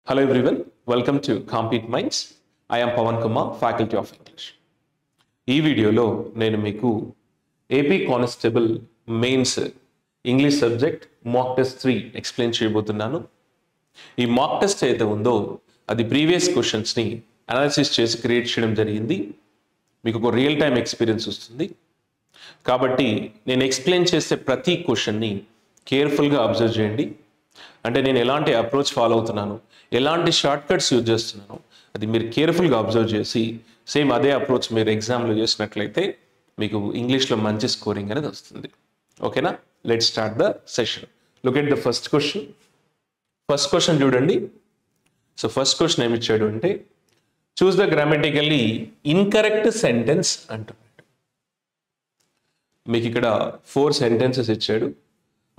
Hello everyone, welcome to Compete Minds. I am Pawan Kumar, Faculty of English. ఈ వీడియోలో నేను మీకు AP constable mains English subject mock test 3 explain చేయబోతున్నాను. ఈ mock test అయితే ఉందో అది ప్రీవియస్ క్వశ్చన్స్ని అనాలిసిస్ చేసి క్రియేట్ చేయడం జరిగింది. మీకు ఒక రియల్ టైమ్ ఎక్స్పీరియన్స్ వస్తుంది. కాబట్టి నేను ఎక్స్ప్లెయిన్ చేసే ప్రతి క్వశ్చన్ని కేర్ఫుల్గా అబ్జర్వ్ చేయండి. అంటే నేను ఎలాంటి అప్రోచ్ ఫాలో అవుతున్నాను, ఎలాంటి షార్ట్ కట్స్ యూజ్ చేస్తున్నాను, అది మీరు కేర్ఫుల్గా అబ్జర్వ్ చేసి సేమ్ అదే అప్రోచ్ మీరు ఎగ్జామ్లో చేసినట్లయితే మీకు ఇంగ్లీష్లో మంచి స్కోరింగ్ అనేది వస్తుంది. ఓకేనా? Let's start the session. Look at the first question. First question చూడండి. సో ఫస్ట్ క్వశ్చన్ ఏమి ఇచ్చాడు అంటే choose the grammatically incorrect sentence అంటున్నాడు. మీకు ఇక్కడ 4 సెంటెన్సెస్ ఇచ్చాడు.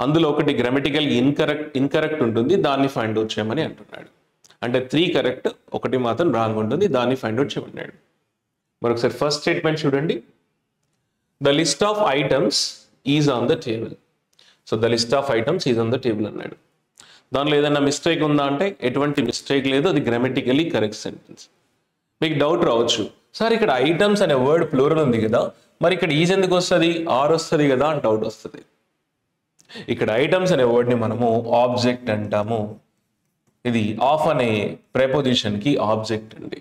అందులో ఒకటి గ్రామటికల్ ఇన్కరెక్ట్ ఉంటుంది, దాన్ని ఫైండ్ అవుట్ చేయమని అంటున్నాడు. అంటే 3 కరెక్ట్, ఒకటి మాత్రం రాంగ్ ఉంటుంది, దాన్ని ఫైండ్ అవుట్ చేయమన్నాడు. మరొకసారి ఫస్ట్ స్టేట్మెంట్ చూడండి. The list of items is on the table. So the list of items is on the table అన్నాడు. దానిలో ఏదైనా మిస్టేక్ ఉందా అంటే ఎటువంటి మిస్టేక్ లేదు, అది గ్రామటికల్లీ కరెక్ట్ సెంటెన్స్. మీకు డౌట్ రావచ్చు, సార్ ఇక్కడ ఐటమ్స్ అనే వర్డ్ ప్లూరల్ ఉంది కదా, మరి ఇక్కడ ఈజ్ ఎందుకు వస్తుంది, ఆర్ వస్తుంది కదా అని డౌట్ వస్తుంది. ఇక్కడ ఐటమ్స్ అనే వర్డ్ని మనము ఆబ్జెక్ట్ అంటాము. ఇది ఆఫ్ అనే ప్రెపోజిషన్కి ఆబ్జెక్ట్ అండి.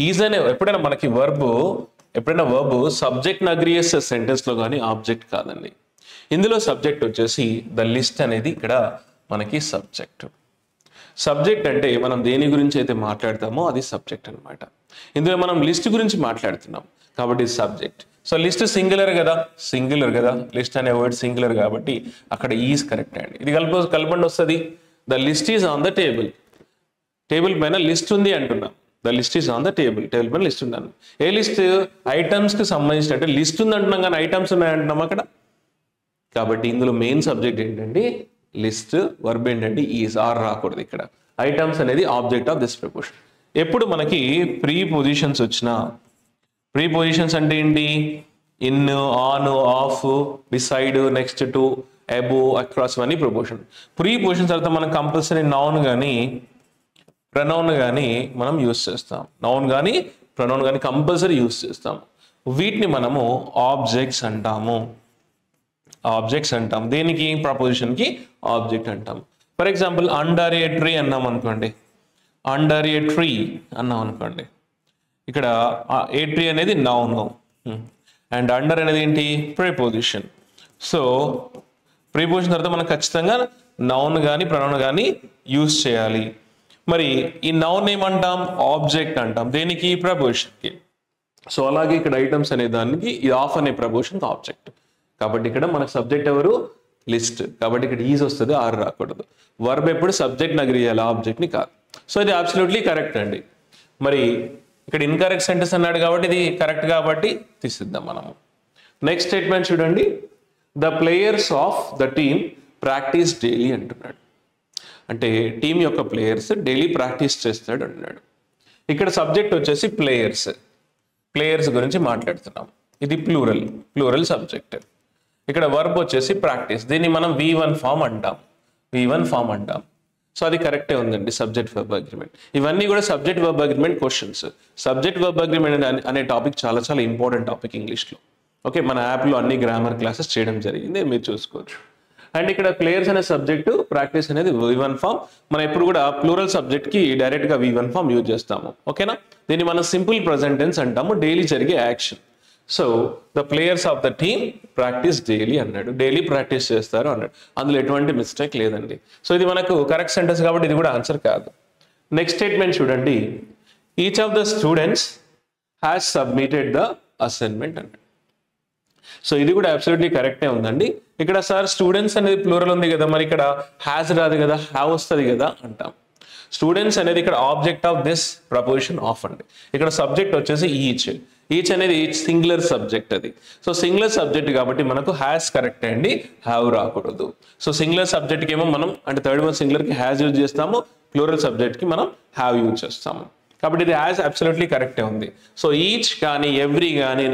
ఈజ్ అనే ఎప్పుడైనా మనకి ఎప్పుడైనా వర్బ్ సబ్జెక్ట్ని అగ్రీ చేసే సెంటెన్స్లో కానీ ఆబ్జెక్ట్ కాదండి. ఇందులో సబ్జెక్ట్ వచ్చేసి ద లిస్ట్ అనేది ఇక్కడ మనకి సబ్జెక్ట్. సబ్జెక్ట్ అంటే మనం దేని గురించి అయితే మాట్లాడతామో అది సబ్జెక్ట్ అనమాట. ఇందులో మనం లిస్ట్ గురించి మాట్లాడుతున్నాం కాబట్టి సబ్జెక్ట్. సో లిస్ట్ సింగులర్ కదా, లిస్ట్ అనే వర్డ్ సింగులర్ కాబట్టి అక్కడ ఈజ్ కరెక్ట్ అండి. ఇది కలపండి వస్తుంది. The list is on the table. Table పైన లిస్ట్ ఉంది అంటున్నాం. The list is on the table. Table పైన లిస్ట్ ఉంది అన్న. ఏ లిస్ట్? ఐటమ్స్కి సంబంధించిన, అంటే లిస్ట్ ఉంది అంటున్నాం కానీ ఐటమ్స్ ఉన్నాయి అంటున్నాం అక్కడ. కాబట్టి ఇందులో మెయిన్ సబ్జెక్ట్ ఏంటంటే లిస్ట్, వర్బ్ ఏంటంటే ఈజ్, ఆర్ రాకూడదు ఇక్కడ. ఐటమ్స్ అనేది ఆబ్జెక్ట్ ఆఫ్ దిస్ ప్రపోజిషన్. ఎప్పుడు మనకి ప్రీ పొజిషన్స్ వచ్చినా, ప్రీ పొజిషన్స్ అంటే ఏంటి? In, on, of, beside, next to, above, across అన్ని ప్రపోజిషన్. ప్రీ పొజిషన్స్ తర్వాత మనం కంపల్సరీ నౌన్ కానీ ప్రనౌన్ కానీ మనం యూస్ చేస్తాం. నౌన్ కానీ ప్రనౌన్ కానీ కంపల్సరీ యూస్ చేస్తాం. వీటిని మనము ఆబ్జెక్ట్స్ అంటాము. దేనికి? ప్రపోజిషన్కి ఆబ్జెక్ట్ అంటాం. For example under A tree అన్నాం అనుకోండి. ఇక్కడ ఏ ట్రీ అనేది నౌన్ అండ్ అండర్ అనేది ఏంటి? ప్రిపోజిషన్. సో ప్రిపోజిషన్ తర్వాత మనం ఖచ్చితంగా నౌన్ కానీ ప్రనౌన్ కానీ యూజ్ చేయాలి. మరి ఈ నౌన్ ఏమంటాం? ఆబ్జెక్ట్ అంటాం. దేనికి? ప్రపోజిషన్కి. సో అలాగే ఇక్కడ ఐటమ్స్ అనే దానికి ఈ ఆఫ్ అనే ప్రపోజిషన్ ఆబ్జెక్ట్. కాబట్టి ఇక్కడ మనకు సబ్జెక్ట్ ఎవరు? లిస్ట్. కాబట్టి ఇక్కడ ఈజ్ వస్తుంది, ఆర్ రాకూడదు. వర్బ్ ఎప్పుడు సబ్జెక్ట్ని అగ్రీ చేయాలి, ఆబ్జెక్ట్ని కాదు. సో ఇది అబ్సల్యూట్లీ కరెక్ట్ అండి. మరి ఇక్కడ ఇన్కరెక్ట్ సెంటెన్స్ అన్నాడు కాబట్టి ఇది కరెక్ట్ కాబట్టి తీసిద్దాం మనము. నెక్స్ట్ స్టేట్మెంట్ చూడండి. The players of the team practice daily అంటున్నాడు. అంటే టీం యొక్క ప్లేయర్స్ డైలీ ప్రాక్టీస్ చేస్తాడు అంటున్నాడు. ఇక్కడ సబ్జెక్ట్ వచ్చేసి ప్లేయర్స్ గురించి మాట్లాడుతున్నాం. ఇది ప్లూరల్ సబ్జెక్ట్. ఇక్కడ వర్బ్ వచ్చేసి ప్రాక్టీస్. దీన్ని మనం V1 ఫామ్ అంటాం. సో అది కరెక్టే ఉందండి, సబ్జెక్ట్ వర్బ్ అగ్రిమెంట్. ఇవన్నీ కూడా subject verb agreement questions. Subject verb agreement అనే టాపిక్ చాలా చాలా ఇంపార్టెంట్ టాపిక్ ఇంగ్లీష్లో. ఓకే, మన యాప్లో అన్ని గ్రామర్ క్లాసెస్ చేయడం జరిగింది, మీరు చూసుకోవచ్చు. అండ్ ఇక్కడ ప్లేయర్స్ అనే సబ్జెక్టు, ప్రాక్టీస్ అనేది V1 ఫామ్. మనం ఎప్పుడు కూడా ప్లూరల్ సబ్జెక్ట్కి డైరెక్ట్గా V1 ఫామ్ యూజ్ చేస్తాము. ఓకేనా? దీన్ని మనం సింపుల్ ప్రెజెంట్ టెన్స్ అంటాము, డైలీ జరిగే action. So the players of the team practice daily అన్నాడు. డైలీ ప్రాక్టీస్ చేస్తారు అన్నాడు. అందులో ఎటువంటి మిస్టేక్ లేదండి. సో ఇది మనకు కరెక్ట్ సెంటెన్స్ కాబట్టి ఇది కూడా ఆన్సర్ కాదు. నెక్స్ట్ స్టేట్మెంట్ చూడండి. Each of the students has submitted the assignment అన్నాడు. సో ఇది కూడా అబ్సల్యూట్లీ కరెక్టే ఉందండి. ఇక్కడ సార్ స్టూడెంట్స్ అనేది ప్లూరల్ ఉంది కదా, మరి ఇక్కడ హ్యాస్ రాదు కదా, హ్యావ్ వస్తుంది కదా అంటాం. స్టూడెంట్స్ అనేది ఇక్కడ object of this proposition of అండి. ఇక్కడ సబ్జెక్ట్ వచ్చేసి ఈచ్ అనేది సింగులర్ సబ్జెక్ట్ అది. సో సింగులర్ సబ్జెక్ట్ కాబట్టి మనకు హ్యాస్ కరెక్ట్ అండి, హ్యావ్ రాకూడదు. సో సింగులర్ సబ్జెక్ట్కి ఏమో మనం అంటే థర్డ్ వన్ సింగులర్కి హ్యాస్ యూజ్ చేస్తాము, ప్లూరల్ సబ్జెక్ట్కి మనం హ్యావ్ యూజ్ చేస్తాము. కాబట్టి ఇది హ్యాస్ అబ్సల్యూట్లీ కరెక్టే ఉంది. సో ఈచ్ కానీ ఎవ్రీ కానీ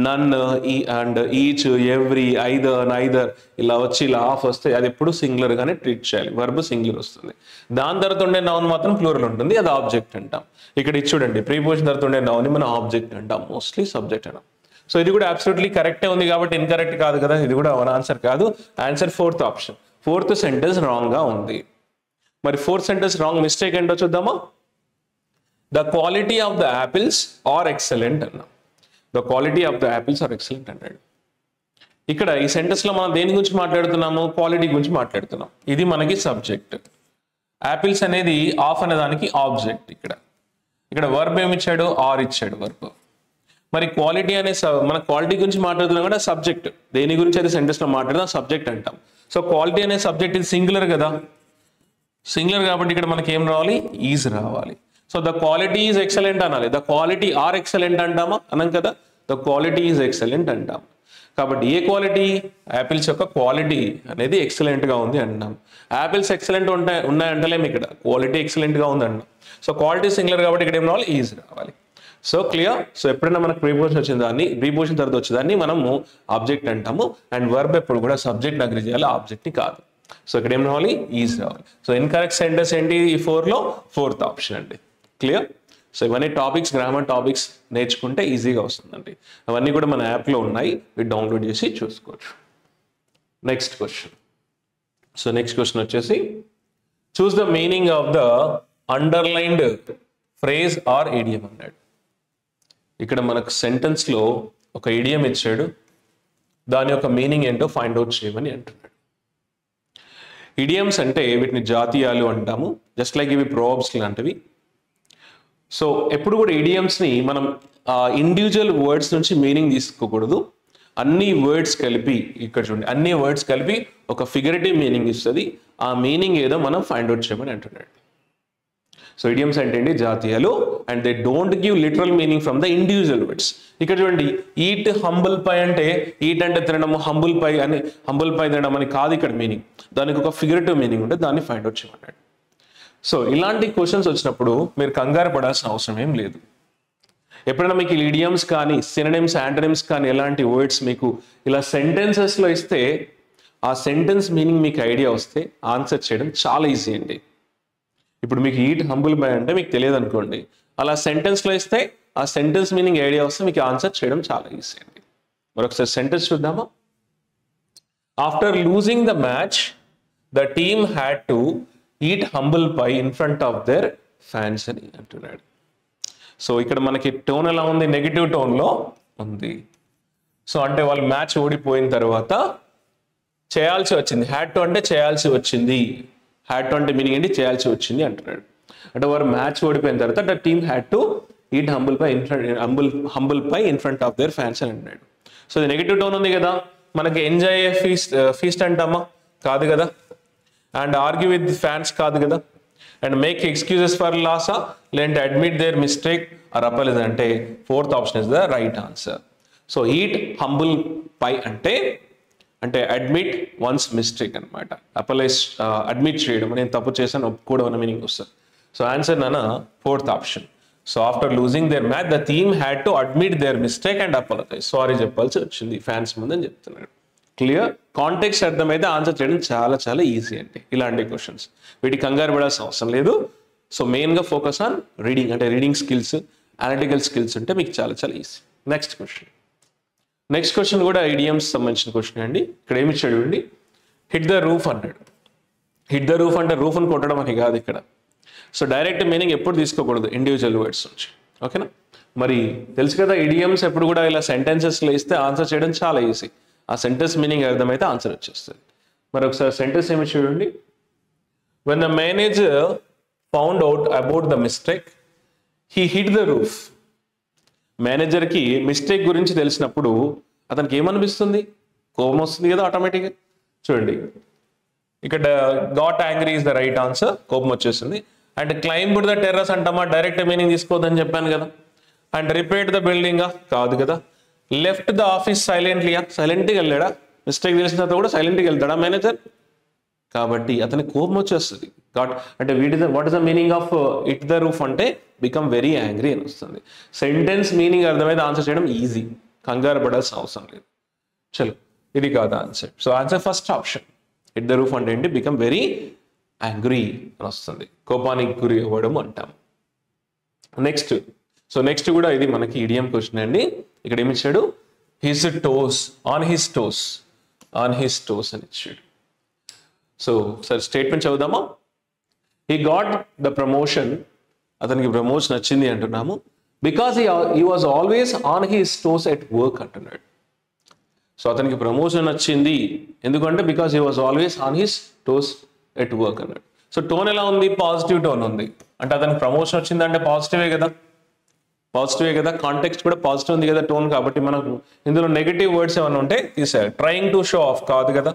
నన్ ఈ and each every either neither ఇలా వచ్చి ఇలా ఆఫ్ వస్తే అది ఎప్పుడు సింగులర్ గానే ట్రీట్ చేయాలి, వర్బ్ సింగులర్ వస్తుంది. దాని తర్వాత ఉండే నౌన్ మాత్రం ప్లూరల్ ఉంటుంది, అది ఆబ్జెక్ట్ అంటాం. ఇక్కడ ఇది చూడండి, ప్రీపోజిషన్ తర్వాత ఉండే నౌన్ మనం ఆబ్జెక్ట్ అంటాం, మోస్ట్లీ సబ్జెక్ట్ అంటాం. సో ఇది కూడా అబ్సల్యూట్లీ కరెక్టే ఉంది కాబట్టి ఇన్కరెక్ట్ కాదు కదా, ఇది కూడా మన ఆన్సర్ కాదు. Answer fourth option, fourth sentence wrong గా ఉంది. మరి ఫోర్త్ సెంటెన్స్ రాంగ్ మిస్టేక్ ఏంటో చూద్దామా. The quality of the apples are excellent అన్నా, the quality of the apples are excellent అన్నాడు. ఇక్కడ ఈ సెంటెన్స్ లో మనం దేని గురించి మాట్లాడుతున్నాము, క్వాలిటీ గురించి మాట్లాడుతున్నాం. ఇది మనకి సబ్జెక్ట్, యాపిల్స్ అనేది ఆఫ్ అనే దానికి ఆబ్జెక్ట్. ఇక్కడ వర్బ్ ఏమి ఇచ్చాడు, ఆర్ ఇచ్చాడు వర్బ్. మరి క్వాలిటీ అనే మన క్వాలిటీ గురించి మాట్లాడుతున్నాం కూడా సబ్జెక్ట్, దేని గురించి అయితే సెంటెన్స్ లో మాట్లాడుతున్నాం సబ్జెక్ట్ అంటాం. సో క్వాలిటీ అనే సబ్జెక్ట్ ఇది సింగులర్ కదా, సింగులర్ కాబట్టి ఇక్కడ మనకి ఏం రావాలి, ఈజ్ రావాలి. So the quality is excellent అనాలి, ద క్వాలిటీ ఆర్ ఎక్సలెంట్ అంటామా, అనం కదా, ద క్వాలిటీ ఈజ్ ఎక్సలెంట్ అంటాం. కాబట్టి ఏ క్వాలిటీ, యాపిల్స్ యొక్క క్వాలిటీ అనేది ఎక్సలెంట్ గా ఉంది అంటున్నాం. యాపిల్స్ ఎక్సలెంట్ ఉన్నాయంటలేము, ఇక్కడ క్వాలిటీ ఎక్సలెంట్ గా ఉంది అంటున్నాం. సో క్వాలిటీ సింగులర్ కాబట్టి ఇక్కడ ఏం రావాలి, ఈజ్ రావాలి. So clear. సో ఎప్పుడైనా మనకు ప్రీపోజిషన్ వచ్చిన దాన్ని, ప్రీపోజిషన్ తర్వాత వచ్చేదాన్ని మనము ఆబ్జెక్ట్ అంటాము. అండ్ వర్బ్ ఎప్పుడు కూడా సబ్జెక్ట్ అగ్రి చేయాలి, ఆబ్జెక్ట్ కాదు. సో ఇక్కడ ఏం రావాలి, ఈజ్ రావాలి. సో ఇన్కరెక్ట్ సెంటెన్స్ ఏంటి ఈ 4లో, ఫోర్త్ ఆప్షన్ అండి. క్లియర్. సో ఇవన్నీ టాపిక్స్, గ్రామర్ టాపిక్స్ నేర్చుకుంటే ఈజీగా వస్తుందండి. అవన్నీ కూడా మన యాప్లో ఉన్నాయి, మీరు డౌన్లోడ్ చేసి చూసుకోవచ్చు. Next question. So next question వచ్చేసి, choose the meaning of the underlined phrase or idiom అన్నాడు. ఇక్కడ మనకు సెంటెన్స్ లో ఒక ఇడియం ఇచ్చాడు, దాని యొక్క మీనింగ్ ఏంటో ఫైండ్ అవుట్ చేయమని అంటున్నాడు. ఇడియమ్స్ అంటే వీటిని జాతీయాలు అంటాము, జస్ట్ లైక్ ఇవి ప్రోవర్బ్స్ లాంటివి. సో ఎప్పుడు కూడా ఇడియమ్స్ ని మనం ఇండివిజువల్ వర్డ్స్ నుంచి మీనింగ్ తీసుకోకూడదు, అన్ని వర్డ్స్ కలిపి, ఇక్కడ చూడండి అన్ని వర్డ్స్ కలిపి ఒక ఫిగరేటివ్ మీనింగ్ ఇస్తుంది, ఆ మీనింగ్ ఏదో మనం ఫైండ్ అవుట్ చేయమని అంటున్నాడు. సో ఇడియమ్స్ అంటే ఏంటి, జాతీయాలు, and they don't give literal meaning from the individual words. ఇక్కడ చూడండి, ఈట్ హంబుల్ పై అంటే ఈట్ అంటే తినడము, హంబుల్ పై అని హంబుల్ పై తినడం అని కాదు ఇక్కడ మీనింగ్, దానికి ఒక ఫిగరేటివ్ మీనింగ్ ఉంటే దాన్ని ఫైండ్ అవుట్ చేయమన్నాడు. సో ఇలాంటి క్వశ్చన్స్ వచ్చినప్పుడు మీరు కంగారు పడాల్సిన అవసరం ఏం లేదు. ఎప్పుడైనా మీకు ఇడియమ్స్ కానీ సినోనిమ్స్, యాంటోనిమ్స్ కానీ ఎలాంటి వర్డ్స్ మీకు ఇలా సెంటెన్సెస్లో ఇస్తే, ఆ సెంటెన్స్ మీనింగ్ మీకు ఐడియా వస్తే ఆన్సర్ చేయడం చాలా ఈజీ అండి. ఇప్పుడు మీకు ఈట్ హంబుల్ బై అంటే మీకు తెలియదు అనుకోండి, అలా సెంటెన్స్లో ఇస్తే ఆ సెంటెన్స్ మీనింగ్ ఐడియా వస్తే మీకు ఆన్సర్ చేయడం చాలా ఈజీ అండి. మరొకసారి సెంటెన్స్ చూద్దామా. After losing the match the team had to eat humble pie in front of their fans అని అంటున్నాడు. సో ఇక్కడ మనకి టోన్ ఎలా ఉంది, నెగిటివ్ టోన్లో ఉంది. సో అంటే వాళ్ళు మ్యాచ్ ఓడిపోయిన తర్వాత చేయాల్సి వచ్చింది, హ్యాడ్ టు అంటే చేయాల్సి వచ్చింది, హ్యాడ్ టు అంటే మీనింగ్ ఏంటి, చేయాల్సి వచ్చింది అంటున్నాడు. అంటే వారు మ్యాచ్ ఓడిపోయిన తర్వాత the team had to eat humble pie in front of their fans అని అంటున్నాడు. సో ఇది నెగిటివ్ టోన్ ఉంది కదా, మనకి ఎంజాయ్ ఫీస్ట్ అంటామా, కాదు కదా. అండ్ ఆర్గ్యూ విత్ ఫ్యాన్స్ కాదు కదా. అండ్ మేక్ ఎక్స్క్యూజెస్ ఫర్ లాసా, లేదంటే admit their mistake or apologize అంటే fourth option is the right answer. So eat humble pie అంటే అడ్మిట్ వన్స్ మిస్టేక్ అనమాట, అపలైజ్ అడ్మిట్ చేయడం, నేను తప్పు చేశాను ఒప్పుకోవడం అనే మీనింగ్ వస్తుంది. సో ఆన్సర్ నాన్న fourth option. So after losing their match the team had to admit their mistake and apologise, sorry చెప్పాల్సి వచ్చింది ఫ్యాన్స్ ముందు అని చెప్తున్నాడు. క్లియర్. కాంటెక్స్ట్ అర్థమైతే ఆన్సర్ చేయడం చాలా చాలా ఈజీ అండి. ఇలాంటి క్వశ్చన్స్ వీటికి కంగారు పడాల్సిన అవసరం లేదు. సో మెయిన్గా ఫోకస్ ఆన్ రీడింగ్, అంటే రీడింగ్ స్కిల్స్, అనలిటికల్ స్కిల్స్ ఉంటే మీకు చాలా చాలా ఈజీ. నెక్స్ట్ క్వశ్చన్ కూడా ఐడియమ్స్ సంబంధించిన క్వశ్చన్ అండి. ఇక్కడ ఏమి ఇచ్చాడు అండి, హిట్ ద రూఫ్ అన్నాడు. హిట్ ద రూఫ్ అంటే రూఫ్ని కొట్టడం అని కాదు ఇక్కడ. సో డైరెక్ట్ మీనింగ్ ఎప్పుడు తీసుకోకూడదు ఇండివిజువల్ వర్డ్స్ నుంచి, ఓకేనా. మరి తెలుసు కదా, ఇడియమ్స్ ఎప్పుడు కూడా ఇలా సెంటెన్సెస్లో ఇస్తే ఆన్సర్ చేయడం చాలా ఈజీ, ఆ సెంటెన్స్ మీనింగ్ అర్థమైతే ఆన్సర్ వచ్చేస్తుంది. మరి ఒకసారి సెంటెన్స్ ఏమి చూడండి. When the manager found out about the mistake he hit the roof. మేనేజర్కి మిస్టేక్ గురించి తెలిసినప్పుడు అతనికి ఏమనిపిస్తుంది, కోపం వస్తుంది కదా ఆటోమేటిక్గా. చూడండి ఇక్కడ got angry is the right answer, కోపం వచ్చేస్తుంది. అండ్ క్లైంబ్డ్ ద టెర్రస్ అంటామా, డైరెక్ట్ మీనింగ్ తీసుకోవద్దని చెప్పాను కదా. అండ్ రిపేర్డ్ ద బిల్డింగా, కాదు కదా. లెఫ్ట్ ద ఆఫీస్ సైలెంట్లీయా, సైలెంట్గా వెళ్ళాడా, మిస్టేక్ తెలిసిన తర్వాత కూడా సైలెంట్గా వెళ్తాడా మేనేజర్, కాబట్టి అతనికి కోపం వచ్చేస్తుంది. అంటే what is the meaning of it the roof అంటే బికమ్ వెరీ యాంగ్రీ అని వస్తుంది. సెంటెన్స్ మీనింగ్ అర్థమైతే ఆన్సర్ చేయడం ఈజీ. కంగారు పడాల్సిన అవసరం లేదు. చలో, ఇది కాదు answer. So answer first option. Hit the roof అంటే ఏంటి? బికమ్ వెరీ యాంగ్రీ అని వస్తుంది, కోపానికి గురి అవ్వడం అంటాం. నెక్స్ట్, సో నెక్స్ట్ కూడా ఇది మనకి ఇడియం క్వశ్చన్ అండి. ఇక్కడ ఏమి ఇచ్చాడు? His toes, on his toes, on his toes అని ఇచ్చాడు. సో సార్ స్టేట్మెంట్ చదువుదామా? హీ గాట్ ద ప్రమోషన్, అతనికి ప్రమోషన్ వచ్చింది అంటున్నాము, because he was always on his toes at work అంటున్నాడు. సో అతనికి ప్రమోషన్ వచ్చింది ఎందుకంటే because he was always on his toes at work అన్నాడు. సో టోన్ ఎలా ఉంది? పాజిటివ్ టోన్ ఉంది. అంటే అతనికి ప్రమోషన్ వచ్చిందంటే పాజిటివే కదా, పాజిటివే కదా, కాంటెక్స్ట్ కూడా పాజిటివ్ ఉంది కదా టోన్. కాబట్టి మనకు ఇందులో నెగిటివ్ వర్డ్స్ ఏమైనా ఉంటే తీసారు. ట్రయింగ్ టు షో ఆఫ్ కాదు కదా.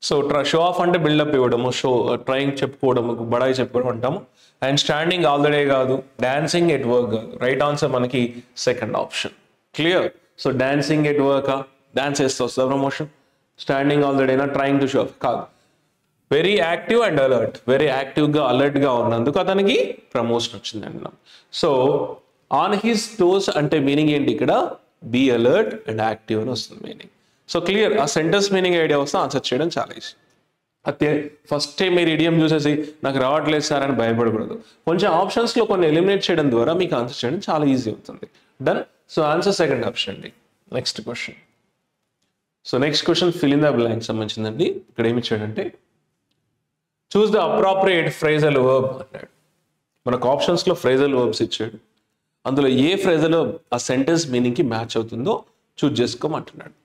సో షో ఆఫ్ అంటే బిల్డప్ ఇవ్వడము, ట్రయింగ్ చెప్పుకోవడము, బడాయి చెప్పుకోవడం అంటాము. And standing all the day కాదు, డాన్సింగ్ ఎట్ వర్క్ కాదు. రైట్ ఆన్సర్ మనకి second option. Clear? So dancing at work, dance చేస్తే వస్తుంది ప్రమోషన్. స్టాండింగ్ ఆల్ ద డేనా, ట్రయింగ్ టు షో ఆఫ్ కాదు. Very active and alert, very యాక్టివ్గా అలర్ట్గా ఉన్నందుకు అతనికి ప్రమోషన్ వచ్చింది అంటున్నాం. సో ఆన్ హిస్ టోస్ అంటే మీనింగ్ ఏంటి? ఇక్కడ బీ అలర్ట్ అండ్ యాక్టివ్ అని వస్తుంది మీనింగ్. సో క్లియర్, ఆ సెంటెన్స్ మీనింగ్ ఐడియా వస్తే ఆన్సర్ చేయడం చాలా ఈజీ. అయితే ఫస్ట్ మీరు ఇడియం చూసేసి నాకు రావట్లేదు సార్ అని భయపడకూడదు. కొంచెం ఆప్షన్స్లో కొన్ని ఎలిమినేట్ చేయడం ద్వారా మీకు ఆన్సర్ చేయడం చాలా ఈజీ అవుతుంది. Done. So answer second option అండి. Next question. So next question fill in the blank సంబంధించిందండి. ఇక్కడ ఏమి ఇచ్చాడంటే choose the appropriate phrasal verb అన్నాడు. మనకు ఆప్షన్స్లో ఫ్రేజల్ వర్బ్స్ ఇచ్చాడు. అందులో ఏ ఫ్రేజల్ వర్బ్ ఆ సెంటెన్స్ మీనింగ్కి మ్యాచ్ అవుతుందో చూస్ చేసుకోమంటున్నాడు.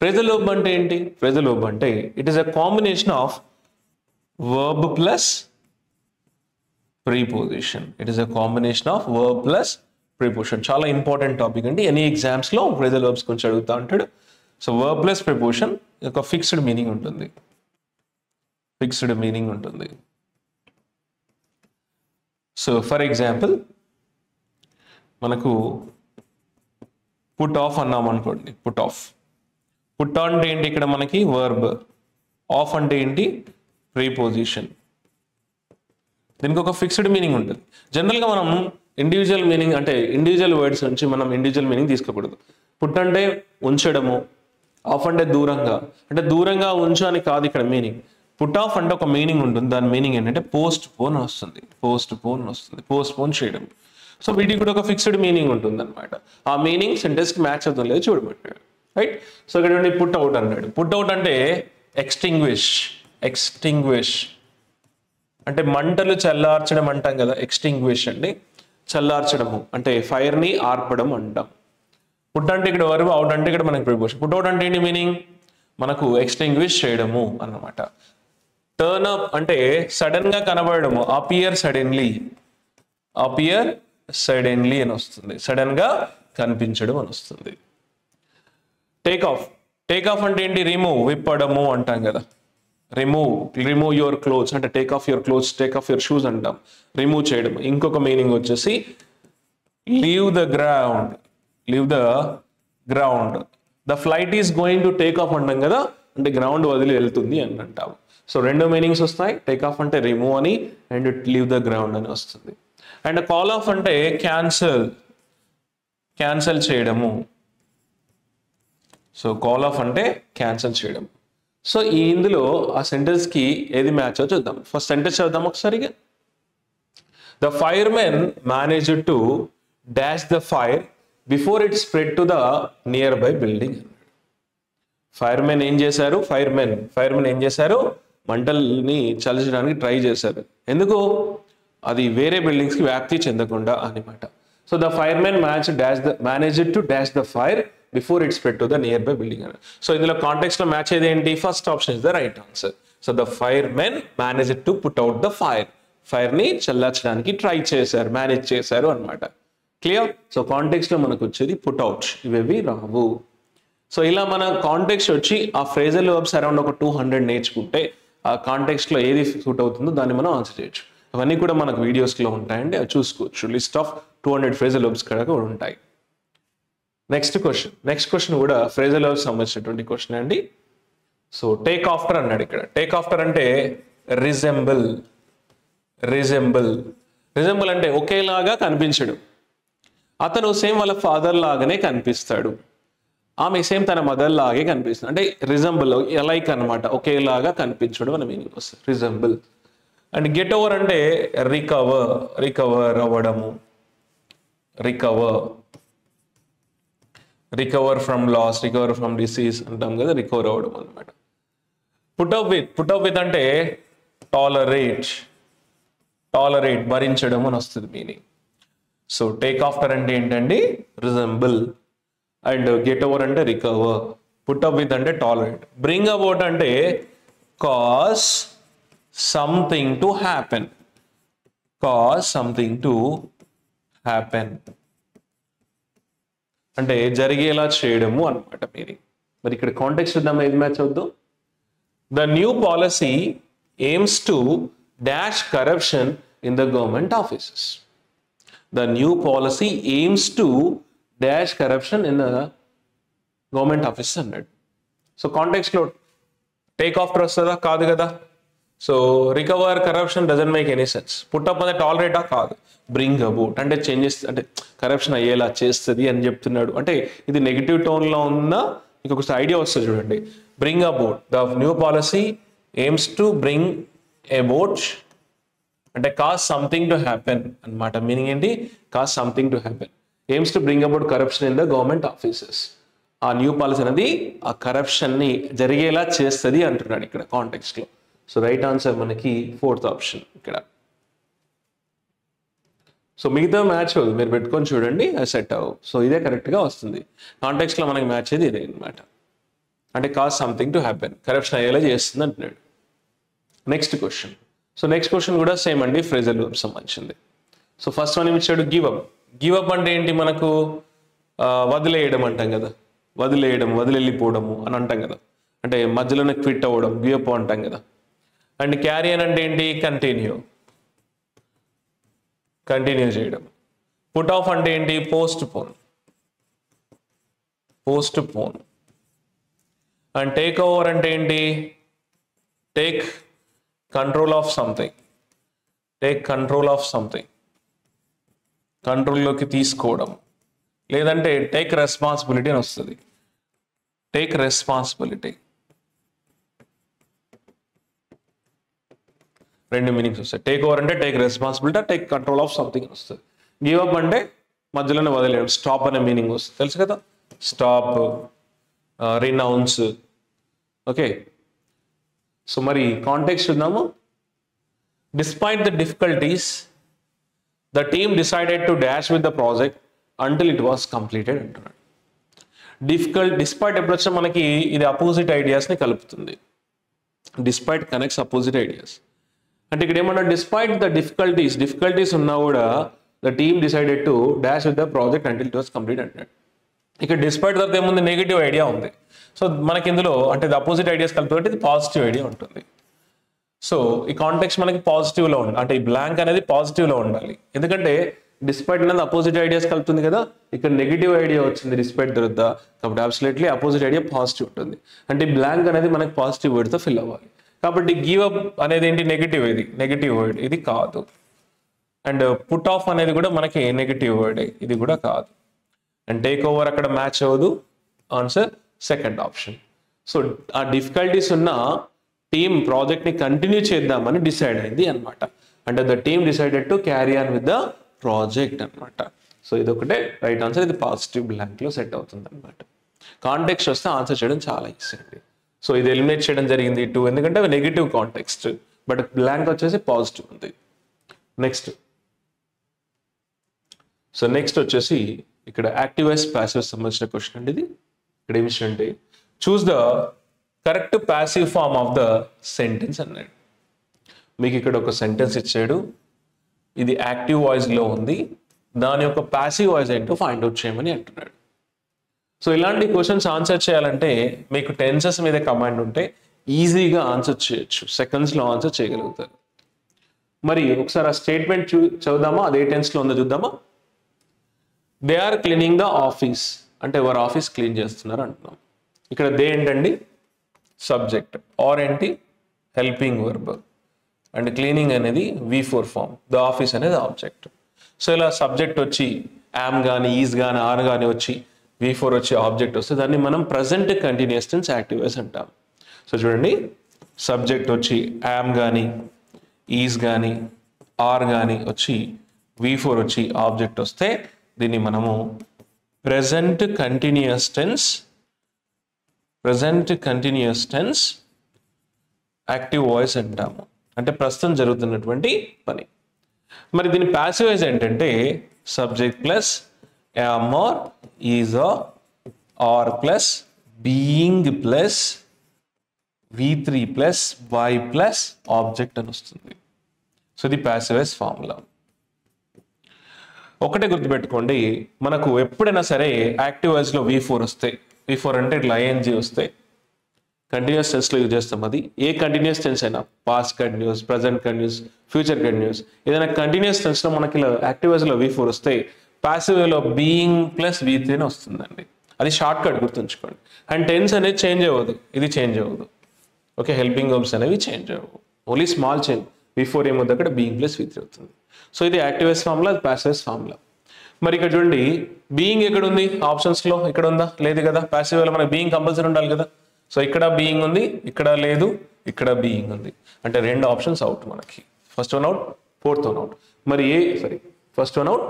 ఫ్రేజల్ వర్బ్ అంటే ఏంటి? ఫ్రేజల్ వర్బ్ అంటే it is a combination of verb plus preposition. It is a combination of verb plus preposition. చాలా ఇంపార్టెంట్ టాపిక్ అండి. ఎనీ ఎగ్జామ్స్లో ఫ్రేజల్ వర్బ్స్ కొంచెం అడుగుతూ ఉంటాడు. సో వర్బ్ ప్లస్ ప్రిపోజిషన్ ఒక ఫిక్స్డ్ మీనింగ్ ఉంటుంది, ఫిక్స్డ్ మీనింగ్ ఉంటుంది. సో ఫర్ ఎగ్జాంపుల్ మనకు పుట్ ఆఫ్ అన్నాం అనుకోండి. పుట్ ఆఫ్, పుట్ ఆన్ అంటే ఏంటి? ఇక్కడ మనకి వర్బ్. ఆఫ్ అంటే ఏంటి? ప్రీపోజిషన్. దీనికి ఒక ఫిక్స్డ్ మీనింగ్ ఉంటుంది. జనరల్గా మనం ఇండివిజువల్ మీనింగ్ అంటే ఇండివిజువల్ వర్డ్స్ నుంచి మనం ఇండివిజువల్ మీనింగ్ తీసుకోకూడదు. పుట్ అంటే ఉంచడము, ఆఫ్ అంటే దూరంగా, అంటే దూరంగా ఉంచు అని కాదు ఇక్కడ మీనింగ్. పుట్ ఆఫ్ అంటే ఒక మీనింగ్ ఉంటుంది. దాని మీనింగ్ ఏంటంటే పోస్ట్ పోన్ వస్తుంది, పోస్ట్ పోన్ వస్తుంది, పోస్ట్ పోన్ చేయడం. సో వీటికి కూడా ఒక ఫిక్స్డ్ మీనింగ్ ఉంటుంది అనమాట. ఆ మీనింగ్ సెంటెన్స్కి మ్యాచ్ అవుతుంది లేదు చూడబట్టాడు. రైట్. సో ఇక్కడ పుట్ అవుట్ అన్నాడు. పుట్ అవుట్ అంటే ఎక్స్టింగ్విష్, ఎక్స్టింగ్విష్ అంటే మంటలు చల్లార్చడం అంటాం కదా. ఎక్స్టింగ్విష్ అంటే చల్లార్చడము, అంటే ఫైర్ని ఆర్పడం అంటాం. పుట్ అంటే ఇక్కడ వర్బ్, అవుట్ అంటే ఇక్కడ మనకి ప్రిపోజిషన్. పుట్ అవుట్ అంటే ఏంటి మీనింగ్? మనకు ఎక్స్టింగ్విష్ చేయడము అన్నమాట. టర్న్ అప్ అంటే సడన్ గా కనబడము, అపియర్ సడన్లీ, అపియర్ సడన్లీ అని వస్తుంది, సడన్ గా కనిపించడం అని వస్తుంది. టేక్ ఆఫ్, టేక్ ఆఫ్ అంటే ఏంటి? రిమూవ్, విప్పడము అంటాం కదా. రిమూవ్, రిమూవ్ యువర్ క్లోత్స్ అంటే take off your clothes, take off your shoes అంటాం, రిమూవ్ చేయడం. ఇంకొక మీనింగ్ వచ్చేసి leave the ground, leave the ground. The flight is going to take off అంటాం కదా, అంటే గ్రౌండ్ వదిలి వెళ్తుంది అని అంటాం. సో రెండు మీనింగ్స్ వస్తాయి. టేక్ ఆఫ్ అంటే రిమూవ్ అని, అండ్ లీవ్ ద గ్రౌండ్ అని వస్తుంది. అండ్ కాల్ ఆఫ్ అంటే క్యాన్సల్, క్యాన్సల్ చేయడము. సో కాల్ ఆఫ్ అంటే క్యాన్సల్ చేయడం. సో ఇందులో ఆ సెంటెన్స్కి ఏది మ్యాచ్ అవుతుందో చూద్దాం. ఫస్ట్ సెంటెన్స్ చదువుదాం ఒకసారిగా. The firemen managed to dash the fire before it spread to the near by building. Firemen ఏం చేశారు? ఫైర్మెన్ ఏం చేశారు? మంటల్ని చల్చడానికి ట్రై చేశారు. ఎందుకు? అది వేరే బిల్డింగ్స్కి వ్యాప్తి చెందకుండా అనమాట. So the firemen managed to dash the fire before it spread to the near by building. So ఇందులో కాంటెక్స్ట్ లో మ్యాచ్ ఏది ఏంటి? First option is the right answer. So the firemen managed to put out the fire, fire ని చల్లార్చడానికి try చేశారు, manage చేశారు అనమాట. Clear? So context లో మనకు వచ్చేది పుట్ అవుట్, ఇవేవి రావు. సో ఇలా మన కాంటెక్స్ట్ వచ్చి ఆ ఫ్రేజల్ వర్బ్స్ అరౌండ్ ఒక 200 నేర్చుకుంటే ఆ కాంటెక్స్ట్ లో ఏది సూట్ అవుతుందో దాన్ని మనం ఆన్సర్ చేయొచ్చు. అవన్నీ కూడా మనకు వీడియోస్లో ఉంటాయండి, అవి చూసుకోవచ్చు. లిస్ట్ ఆఫ్ 200 ఫ్రేజల్ వర్బ్స్ కూడా ఉంటాయి. నెక్స్ట్ క్వశ్చన్ కూడా ఫ్రేజల్ వర్బ్స్ సంబంధించినటువంటి క్వశ్చన్ అండి. సో టేక్ ఆఫ్టర్ అన్నాడు ఇక్కడ. టేక్ ఆఫ్టర్ అంటే రిజెంబుల్, రిజెంబుల్ అంటే ఒకేలాగా కనిపించడం. అతను సేమ్ వాళ్ళ ఫాదర్ లాగానే కనిపిస్తాడు. ఆమె సేమ్ తన మదర్ లాగే కనిపిస్తుంది. అంటే రిజంబుల్, లైక్ అనమాట, ఒకేలాగా కనిపించడం అనే మీనింగ్ వస్తుంది రిజంబుల్. అండ్ గెట్ ఓవర్ అంటే రికవర్ అవ్వడము, recover from loss, recover from disease అంటాం కదా, రికవర్ అవ్వడం అనమాట. పుట్ అప్ విత్ అంటే టాలరేట్ భరించడం అని వస్తుంది మీనింగ్. సో టేక్ ఆఫ్టర్ అంటే ఏంటండి, రిజంబుల్. అండ్ గెట్ ఓవర్ అంటే రికవర్, పుట్ అప్ విత్ అంటే టాలరేట్, బ్రింగ్ అబౌట్ అంటే కాజ్ సంథింగ్ టు హ్యాపెన్, అంటే జరిగేలా చేయడము అనమాట మీనింగ్. మరి ఇక్కడ కాంటెక్స్ట్ చూద్దాం, ఏది మ్యాచ్ అవుద్దాం. The new policy aims to dash corruption in the government offices. The new policy aims to dash corruption in the government offices అన్నాడు. సో కాంటెక్స్ట్లో టేక్ ఆఫ్టర్ వస్తుందా, కాదు కదా. So recover corruption doesn't make any sense. Put up అంటే టాలరేటా, కాదు. Bring about అంటే changes, అంటే కరప్షన్ అయ్యేలా చేస్తుంది అని చెప్తున్నాడు. అంటే ఇది నెగిటివ్ టోన్లో ఉందా, మీకు ఒక ఐడియా వస్తుంది చూడండి. Bring about, the new policy aims to bring about అంటే cause something to happen అన్నమాట. మీనింగ్ ఏంటి, cause something to happen, aims to bring about corruption in the government offices. ఆ న్యూ పాలసీ అనేది ఆ కరప్షన్ ని జరిగేలా చేస్తుంది అంటున్నాడు ఇక్కడ కాంటెక్స్ట్ లో. సో రైట్ ఆన్సర్ మనకి 4th ఆప్షన్ ఇక్కడ. సో మిగతా మ్యాచ్ మీరు పెట్టుకొని చూడండి, అది సెట్ అవ్వు. సో ఇదే కరెక్ట్ గా వస్తుంది. కాంటెక్స్ట్ లో మనకి మ్యాచ్ అయ్యేది ఇదే అనమాట. అంటే cause something to happen, corruption అయ్యేలా చేస్తుంది అంటున్నాడు. Next question. So next question కూడా సేమ్ అండి, ఫ్రేజల్ వర్బ్ సంబంధించింది. సో ఫస్ట్ వన్ ఇచ్చాడు గివ్ అప్ అంటే ఏంటి, మనకు వదిలేయడం అంటాం కదా, వదిలిపోవడము అని అంటాం కదా, అంటే మధ్యలోనే క్విట్ అవ్వడం, గివ్ అప్ అంటాం కదా. అండ్ క్యారీ అని అంటే ఏంటి, కంటిన్యూ చేయడం. పుట్ ఆఫ్ అంటే ఏంటి, post phone. And take over అంటే ఏంటి, టేక్ కంట్రోల్ ఆఫ్ సంథింగ్, కంట్రోల్లోకి తీసుకోవడం. లేదంటే టేక్ రెస్పాన్సిబిలిటీ అని వస్తుంది, టేక్ రెస్పాన్సిబిలిటీ. రెండు మీనింగ్స్ వస్తాయి. టేక్ ఓవర్ అంటే take responsibility, take control of something అని వస్తుంది. గివ్ అప్ అంటే మధ్యలోనే వదిలేయడం, స్టాప్ అనే మీనింగ్ వస్తుంది, తెలుసు కదా. Stop, renounce. ఓకే, సో మరి కాంటెక్స్ట్ చూద్దాము. Despite the difficulties the team decided to dash with the project until it was completed అంటున్నాడు. డిస్పైట్ ఎప్పుడు వచ్చినా మనకి ఇది అపోజిట్ ఐడియాస్ని కలుపుతుంది. Despite connects opposite ideas. అంటే ఇక్కడ ఏమన్నా, డిస్పైట్ ద డిఫికల్టీస్ ఉన్నా కూడా the team decided to dash with the project until it was complete అంటున్నాడు. ఇక్కడ డిస్పైట్ తర్వాత ఏముంది, నెగిటివ్ ఐడియా ఉంది. సో మనకి ఇందులో అంటే అపోజిట్ ఐడియాస్ కలిపి ఇది పాజిటివ్ ఐడియా ఉంటుంది. సో ఈ కాంటెక్స్ట్ మనకి పాజిటివ్లో ఉండాలి, అంటే ఈ బ్లాంక్ అనేది పాజిటివ్లో ఉండాలి. ఎందుకంటే డిస్పైట్ అనేది అపోజిట్ ఐడియాస్ కలుపుతుంది కదా, ఇక్కడ నెగిటివ్ ఐడియా వచ్చింది డిస్పైట్ తర్వాత, కాబట్టి అబ్సల్యూట్లీ అపోజిట్ ఐడియా పాజిటివ్ ఉంటుంది. అంటే బ్లాంక్ అనేది మనకి పాజిటివ్ వర్డ్తో ఫిల్ అవ్వాలి. కాబట్టి గివ్ అప్ అనేది ఏంటి, నెగిటివ్ వర్డ్, ఇది కాదు. అండ్ పుట్ ఆఫ్ అనేది కూడా మనకి నెగిటివ్ వర్డ్, ఇది కూడా కాదు. అండ్ టేక్ ఓవర్ అక్కడ మ్యాచ్ అవ్వదు. Answer second option. సో ఆ డిఫికల్టీస్ ఉన్న టీమ్ ప్రాజెక్ట్ని కంటిన్యూ చేద్దామని డిసైడ్ అయింది అనమాట. అంటే the team decided to carry on with the project అనమాట. సో ఇది ఒకటే రైట్ ఆన్సర్, ఇది పాజిటివ్ బ్లాంక్లో సెట్ అవుతుంది అనమాట. కాంటెక్స్ట్ వస్తే ఆన్సర్ చేయడం చాలా ఈజీ అండి. సో ఇది ఎలిమినేట్ చేయడం జరిగింది 2, ఎందుకంటే అవి నెగిటివ్ కాంటెక్స్ట్, బట్ బ్లాంక్ వచ్చేసి పాజిటివ్ ఉంది. నెక్స్ట్ వచ్చేసి ఇక్కడ యాక్టివ్ వైస్ ప్యాసివ్ సంబంధించిన క్వశ్చన్ అండి ఇది. ఇక్కడ ఏమి అంటే choose the correct passive form of the sentence అన్నాడు. మీకు ఇక్కడ ఒక సెంటెన్స్ ఇచ్చాడు, ఇది యాక్టివ్ వాయిస్లో ఉంది, దాని యొక్క ప్యాసివ్ వాయిస్ ఏంటో ఫైండ్ అవుట్ చేయమని అంటున్నాడు. సో ఇలాంటి క్వశ్చన్స్ ఆన్సర్ చేయాలంటే మీకు టెన్సెస్ మీద కమాండ్ ఉంటే ఈజీగా ఆన్సర్ చేయొచ్చు, సెకండ్స్లో ఆన్సర్ చేయగలుగుతారు. మరి ఒకసారి ఆ స్టేట్మెంట్ చదువుదామా, అదే టెన్స్లో ఉందో చూద్దామా. They are cleaning the office అంటే ఎవరు ఆఫీస్ క్లీన్ చేస్తున్నారు అంటున్నాం. ఇక్కడ దే ఏంటండి, సబ్జెక్ట్, ఆర్ ఏంటి, హెల్పింగ్ వర్బ్, అండ్ క్లీనింగ్ అనేది V4 ఫామ్, ద ఆఫీస్ అనేది ఆబ్జెక్ట్. సో ఇలా సబ్జెక్ట్ వచ్చి యామ్ కానీ ఈజ్ కానీ ఆర్ కానీ వచ్చి V4 వచ్చి ఆబ్జెక్ట్ వస్తే దాన్ని మనం present continuous tense active voice అంటాం. సో చూడండి, సబ్జెక్ట్ వచ్చి యామ్ కానీ ఈజ్ కానీ ఆర్ కానీ వచ్చి V4 వచ్చి ఆబ్జెక్ట్ వస్తే దీన్ని మనము present continuous tense active voice అంటాము. అంటే ప్రస్తుతం జరుగుతున్నటువంటి పని. మరి దీని ప్యాసివ్ వాయిస్ ఏంటంటే subject plus am are is are plus being plus V3 plus by plus object అని వస్తుంది. సో ఇది ప్యాసివ్ వాయిస్ ఫార్ములా. ఒకటే గుర్తుపెట్టుకోండి, మనకు ఎప్పుడైనా సరే యాక్టివ్ వాయిస్లో V4 వస్తే, V4 అంటే ఇట్లా ING వస్తే కంటిన్యూస్ టెన్స్లో యూజ్ చేస్తాం. అది ఏ కంటిన్యూస్ టెన్స్ అయినా, past continuous, present continuous, future continuous, ఏదైనా కంటిన్యూస్ టెన్స్లో మనకి ఇలా యాక్టివ్ వాయిస్లో V4 వస్తే ప్యాసివ్ వేలో బీయింగ్ ప్లస్ V3 అని వస్తుందండి. అది షార్ట్ కట్ గుర్తుంచుకోండి. అండ్ టెన్స్ అనేది చేంజ్ అవ్వదు, ఇది చేంజ్ అవ్వదు. ఓకే, హెల్పింగ్ వర్బ్స్ అనేవి చేంజ్ అవ్వవు, ఓన్లీ స్మాల్ చేంజ్. V4 ఏమవుతుంది అక్కడ బీయింగ్ ప్లస్ V3 అవుతుంది. సో ఇది యాక్టివ్ వాయిస్ ఫార్ములా, అది ప్యాసివ్ వాయిస్ ఫార్ములా. మరి ఇక్కడ చూడండి, బీయింగ్ ఎక్కడ ఉంది ఆప్షన్స్లో? ఇక్కడ ఉందా? లేదు కదా. ప్యాసివ్ వేలో మనకి బీయింగ్ కంపల్సరీ ఉండాలి కదా. సో ఇక్కడ బీయింగ్ ఉంది, ఇక్కడ లేదు, ఇక్కడ బీయింగ్ ఉంది. అంటే రెండు ఆప్షన్స్ అవుట్ మనకి. First one out, fourth one out. మరి first one out,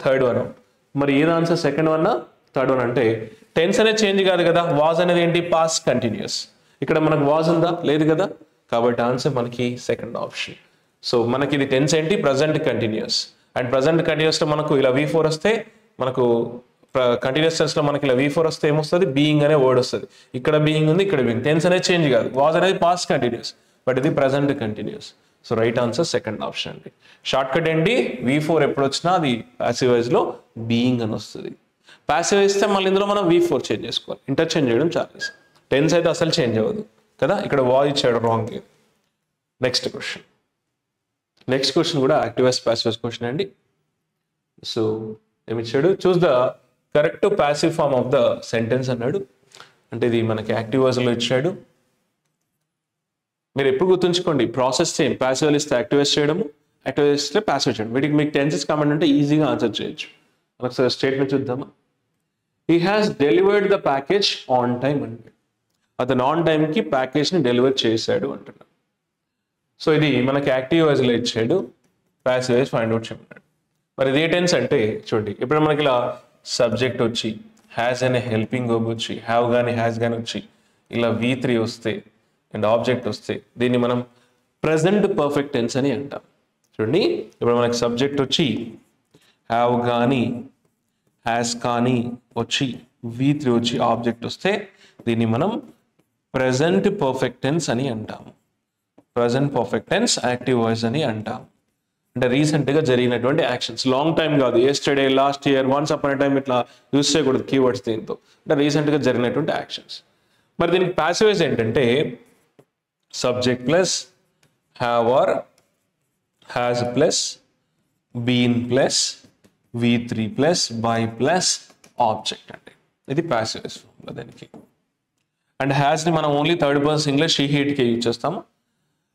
third one out. మరి ఏది answer? Second one, third one. అంటే టెన్స్ అనేది చేంజ్ కాదు కదా. వాజ్ అనేది ఏంటి? Past continuous. ఇక్కడ మనకు వాజ్ ఉందా? లేదు కదా. కాబట్టి ఆన్సర్ మనకి సెకండ్ ఆప్షన్. సో మనకి ఇది టెన్స్ ఏంటి? Present continuous. అండ్ ప్రజెంట్ కంటిన్యూస్లో మనకు ఇలా V4 వస్తే, మనకు కంటిన్యూస్ టెన్స్లో మనకి ఇలా V4 వస్తే ఏమొస్తుంది? బీయింగ్ అనే వర్డ్ వస్తుంది. ఇక్కడ బీయింగ్ ఉంది, ఇక్కడ బీయింగ్. టెన్స్ అనేది చేంజ్ కాదు. వాజ్ అనేది పాస్ట్ కంటిన్యూస్, బట్ ఇది present continuous. So right answer second option అండి. షార్ట్ కట్ ఏంటి? V4 ఎప్పుడు వచ్చినా అది ప్యాసివ్ వాయిస్లో బీయింగ్ అని వస్తుంది. ప్యాసివ్ ఇస్తే మళ్ళీ ఇందులో మనం V4 చేంజ్ చేసుకోవాలి. ఇంటర్చేంజ్ చేయడం చాలా. టెన్స్ అయితే అసలు చేంజ్ అవ్వదు కదా. ఇక్కడ వాజ్ ఇచ్చాడు, రాంగ్. నెక్స్ట్ క్వశ్చన్ కూడా active voice passive voice question అండి. సో ఏమిచ్చాడు? Choose the correct passive form of the sentence అన్నాడు. అంటే ఇది మనకి యాక్టివ్ వాయిస్లో ఇచ్చాడు. మీరు ఎప్పుడు గుర్తుంచుకోండి, ప్రాసెస్ సేమ్. ప్యాసివ్ వాయిస్ ఇస్తే యాక్టివ్ వాయిస్ చేయడము, యాక్టివ్ వాయిస్ ఇస్తే ప్యాసివ్ చేయడం. వీటికి మీకు టెన్సెస్ కామెంట్ అంటే ఈజీగా ఆన్సర్ చేయొచ్చు. ఒకసారి స్టేట్మెంట్ చూద్దామా. He has delivered the package on time అంటే అతను ఆన్ టైంకి ప్యాకేజ్ని డెలివర్ చేశాడు అంటున్నాడు. సో ఇది మనకి యాక్టివ్ వాయిస్లో ఇచ్చాడు, ప్యాసివ్ వాయిస్ ఫైండ్ అవుట్ చేయమన్నాడు. మరి ఇది ఏ టెన్స్ అంటే చూడండి, ఇప్పుడు మనకి ఇలా సబ్జెక్ట్ వచ్చి, హ్యాస్ అనే హెల్పింగ్ వర్బ్ వచ్చి, హ్యావ్ కానీ హ్యాస్ కానీ వచ్చి ఇలా V3 వస్తే అండ్ ఆబ్జెక్ట్ వస్తే దీన్ని మనం ప్రెజెంట్ పర్ఫెక్ట్ టెన్స్ అని అంటాం. చూడండి, ఇప్పుడు మనకి సబ్జెక్ట్ వచ్చి హ్యావ్ కానీ హ్యాస్ కానీ వచ్చి V3 వచ్చి ఆబ్జెక్ట్ వస్తే దీన్ని మనం ప్రెజెంట్ పర్ఫెక్ట్ టెన్స్ అని అంటాము. Present perfect tense active voice అని అంటాం. అంటే రీసెంట్గా జరిగినటువంటి యాక్షన్స్, లాంగ్ టైం కాదు. Yesterday, last year, once upon a time ఇట్లా యూస్ చేయకూడదు కీవర్డ్స్ దీంతో. అంటే రీసెంట్గా జరిగినటువంటి యాక్షన్స్. మరి దీనికి ప్యాసివ్ వాయిస్ ఏంటంటే subject plus have or has plus been plus V3 plus by plus object అంటే ఇది ప్యాసివ్ వాయిస్ ఫార్ములా దానికి. అండ్ హ్యాస్ని మనం only third person singular she హీట్కి యూజ్ చేస్తాము.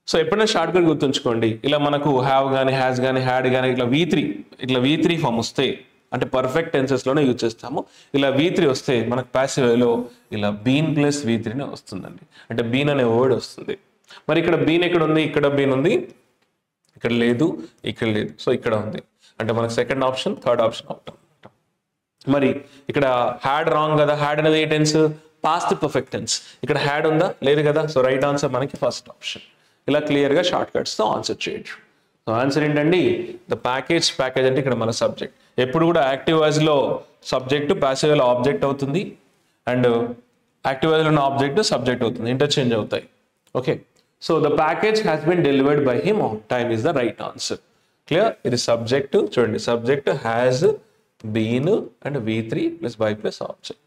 సో ఎప్పుడైనా షార్ట్ కట్ గుర్తుంచుకోండి, ఇలా మనకు హ్యావ్ కానీ హ్యాస్ కానీ హ్యాడ్ కానీ ఇట్లా V3 ఫామ్ వస్తే అంటే పర్ఫెక్ట్ టెన్సెస్లోనే యూజ్ చేస్తాము. ఇలా V3 వస్తే మనకు ప్యాసివ్ వేలో ఇలా బీన్ ప్లస్ V3 వస్తుందండి. అంటే బీన్ అనే వర్డ్ వస్తుంది. మరి ఇక్కడ బీన్ ఎక్కడ ఉంది? ఇక్కడ బీన్ ఉంది, ఇక్కడ లేదు, ఇక్కడ లేదు. సో ఇక్కడ ఉంది. అంటే మనకు సెకండ్ ఆప్షన్, థర్డ్ ఆప్షన్ అవుతాం. మరి ఇక్కడ హ్యాడ్ రాంగ్ కదా. హ్యాడ్ అనేది ఏ టెన్స్? Past perfect tense. ఇక్కడ హ్యాడ్ ఉందా? లేదు కదా. సో రైట్ ఆన్సర్ మనకి ఫస్ట్ ఆప్షన్. ఇలా క్లియర్గా షార్ట్ కట్స్తో ఆన్సర్ చేయొచ్చు. సో ఆన్సర్ ఏంటండి? ద ప్యాకేజ్ అంటే ఇక్కడ మన సబ్జెక్ట్. ఎప్పుడు కూడా యాక్టివ్ వాయిస్లో సబ్జెక్టు, ప్యాసివ్ వాయిస్లో ఆబ్జెక్ట్ అవుతుంది. అండ్ యాక్టివ్ వాయిస్లో ఉన్న ఆబ్జెక్ట్ సబ్జెక్ట్ అవుతుంది, ఇంటర్చేంజ్ అవుతాయి. Okay, so the package has been delivered by him on time is the right answer. Clear? ఇది సబ్జెక్ట్. చూడండి, subject has been and V3 plus by plus object.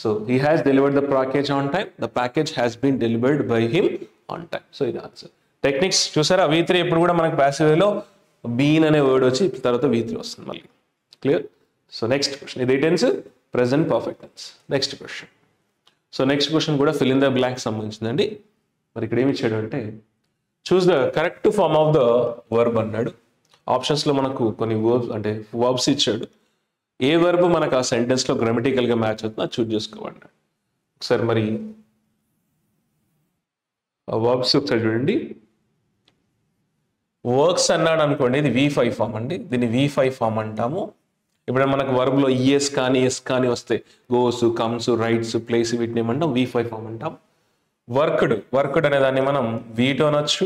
So he has delivered the package on time. The package has been delivered by him on time. So ఇది answer. Techniques చూసారా? V3 ఎప్పుడు కూడా మనకి passive వేలో been అనే word వచ్చి తర్వాత V3 వస్తుంది మళ్ళీ. క్లియర్? సో నెక్స్ట్ క్వశ్చన్, ఇది tense present perfect tense. Next question. So next question కూడా ఫిల్ ఇన్ ద బ్లాంక్ సంబంధించిందండి. మరి ఇక్కడ ఏమి ఇచ్చాడు అంటే choose the correct form of the verb అన్నాడు. ఆప్షన్స్లో మనకు కొన్ని వర్బ్స్ అంటే వర్బ్స్ ఇచ్చాడు. ఏ వర్బ్ మనకు ఆ సెంటెన్స్లో గ్రామటికల్గా మ్యాచ్ అవుతుందో అది చూజ్ చేసుకోవాలి. ఒకసారి మరి వర్బ్స్ ఒకసారి చూడండి. వర్క్స్ అన్నాడు అనుకోండి, ఇది V5 ఫామ్ అండి, దీన్ని V5 ఫామ్ అంటాము. ఇప్పుడు మనకు వర్బ్లో ఈఎస్ కానీ ఎస్ కానీ వస్తే గోస్, కమ్స్, రైట్స్, ప్లేస్ వీటిని ఏమంటాం V5 ఫామ్ అంటాం. వర్క్డ్ అనే దాన్ని మనం V2 అనొచ్చు,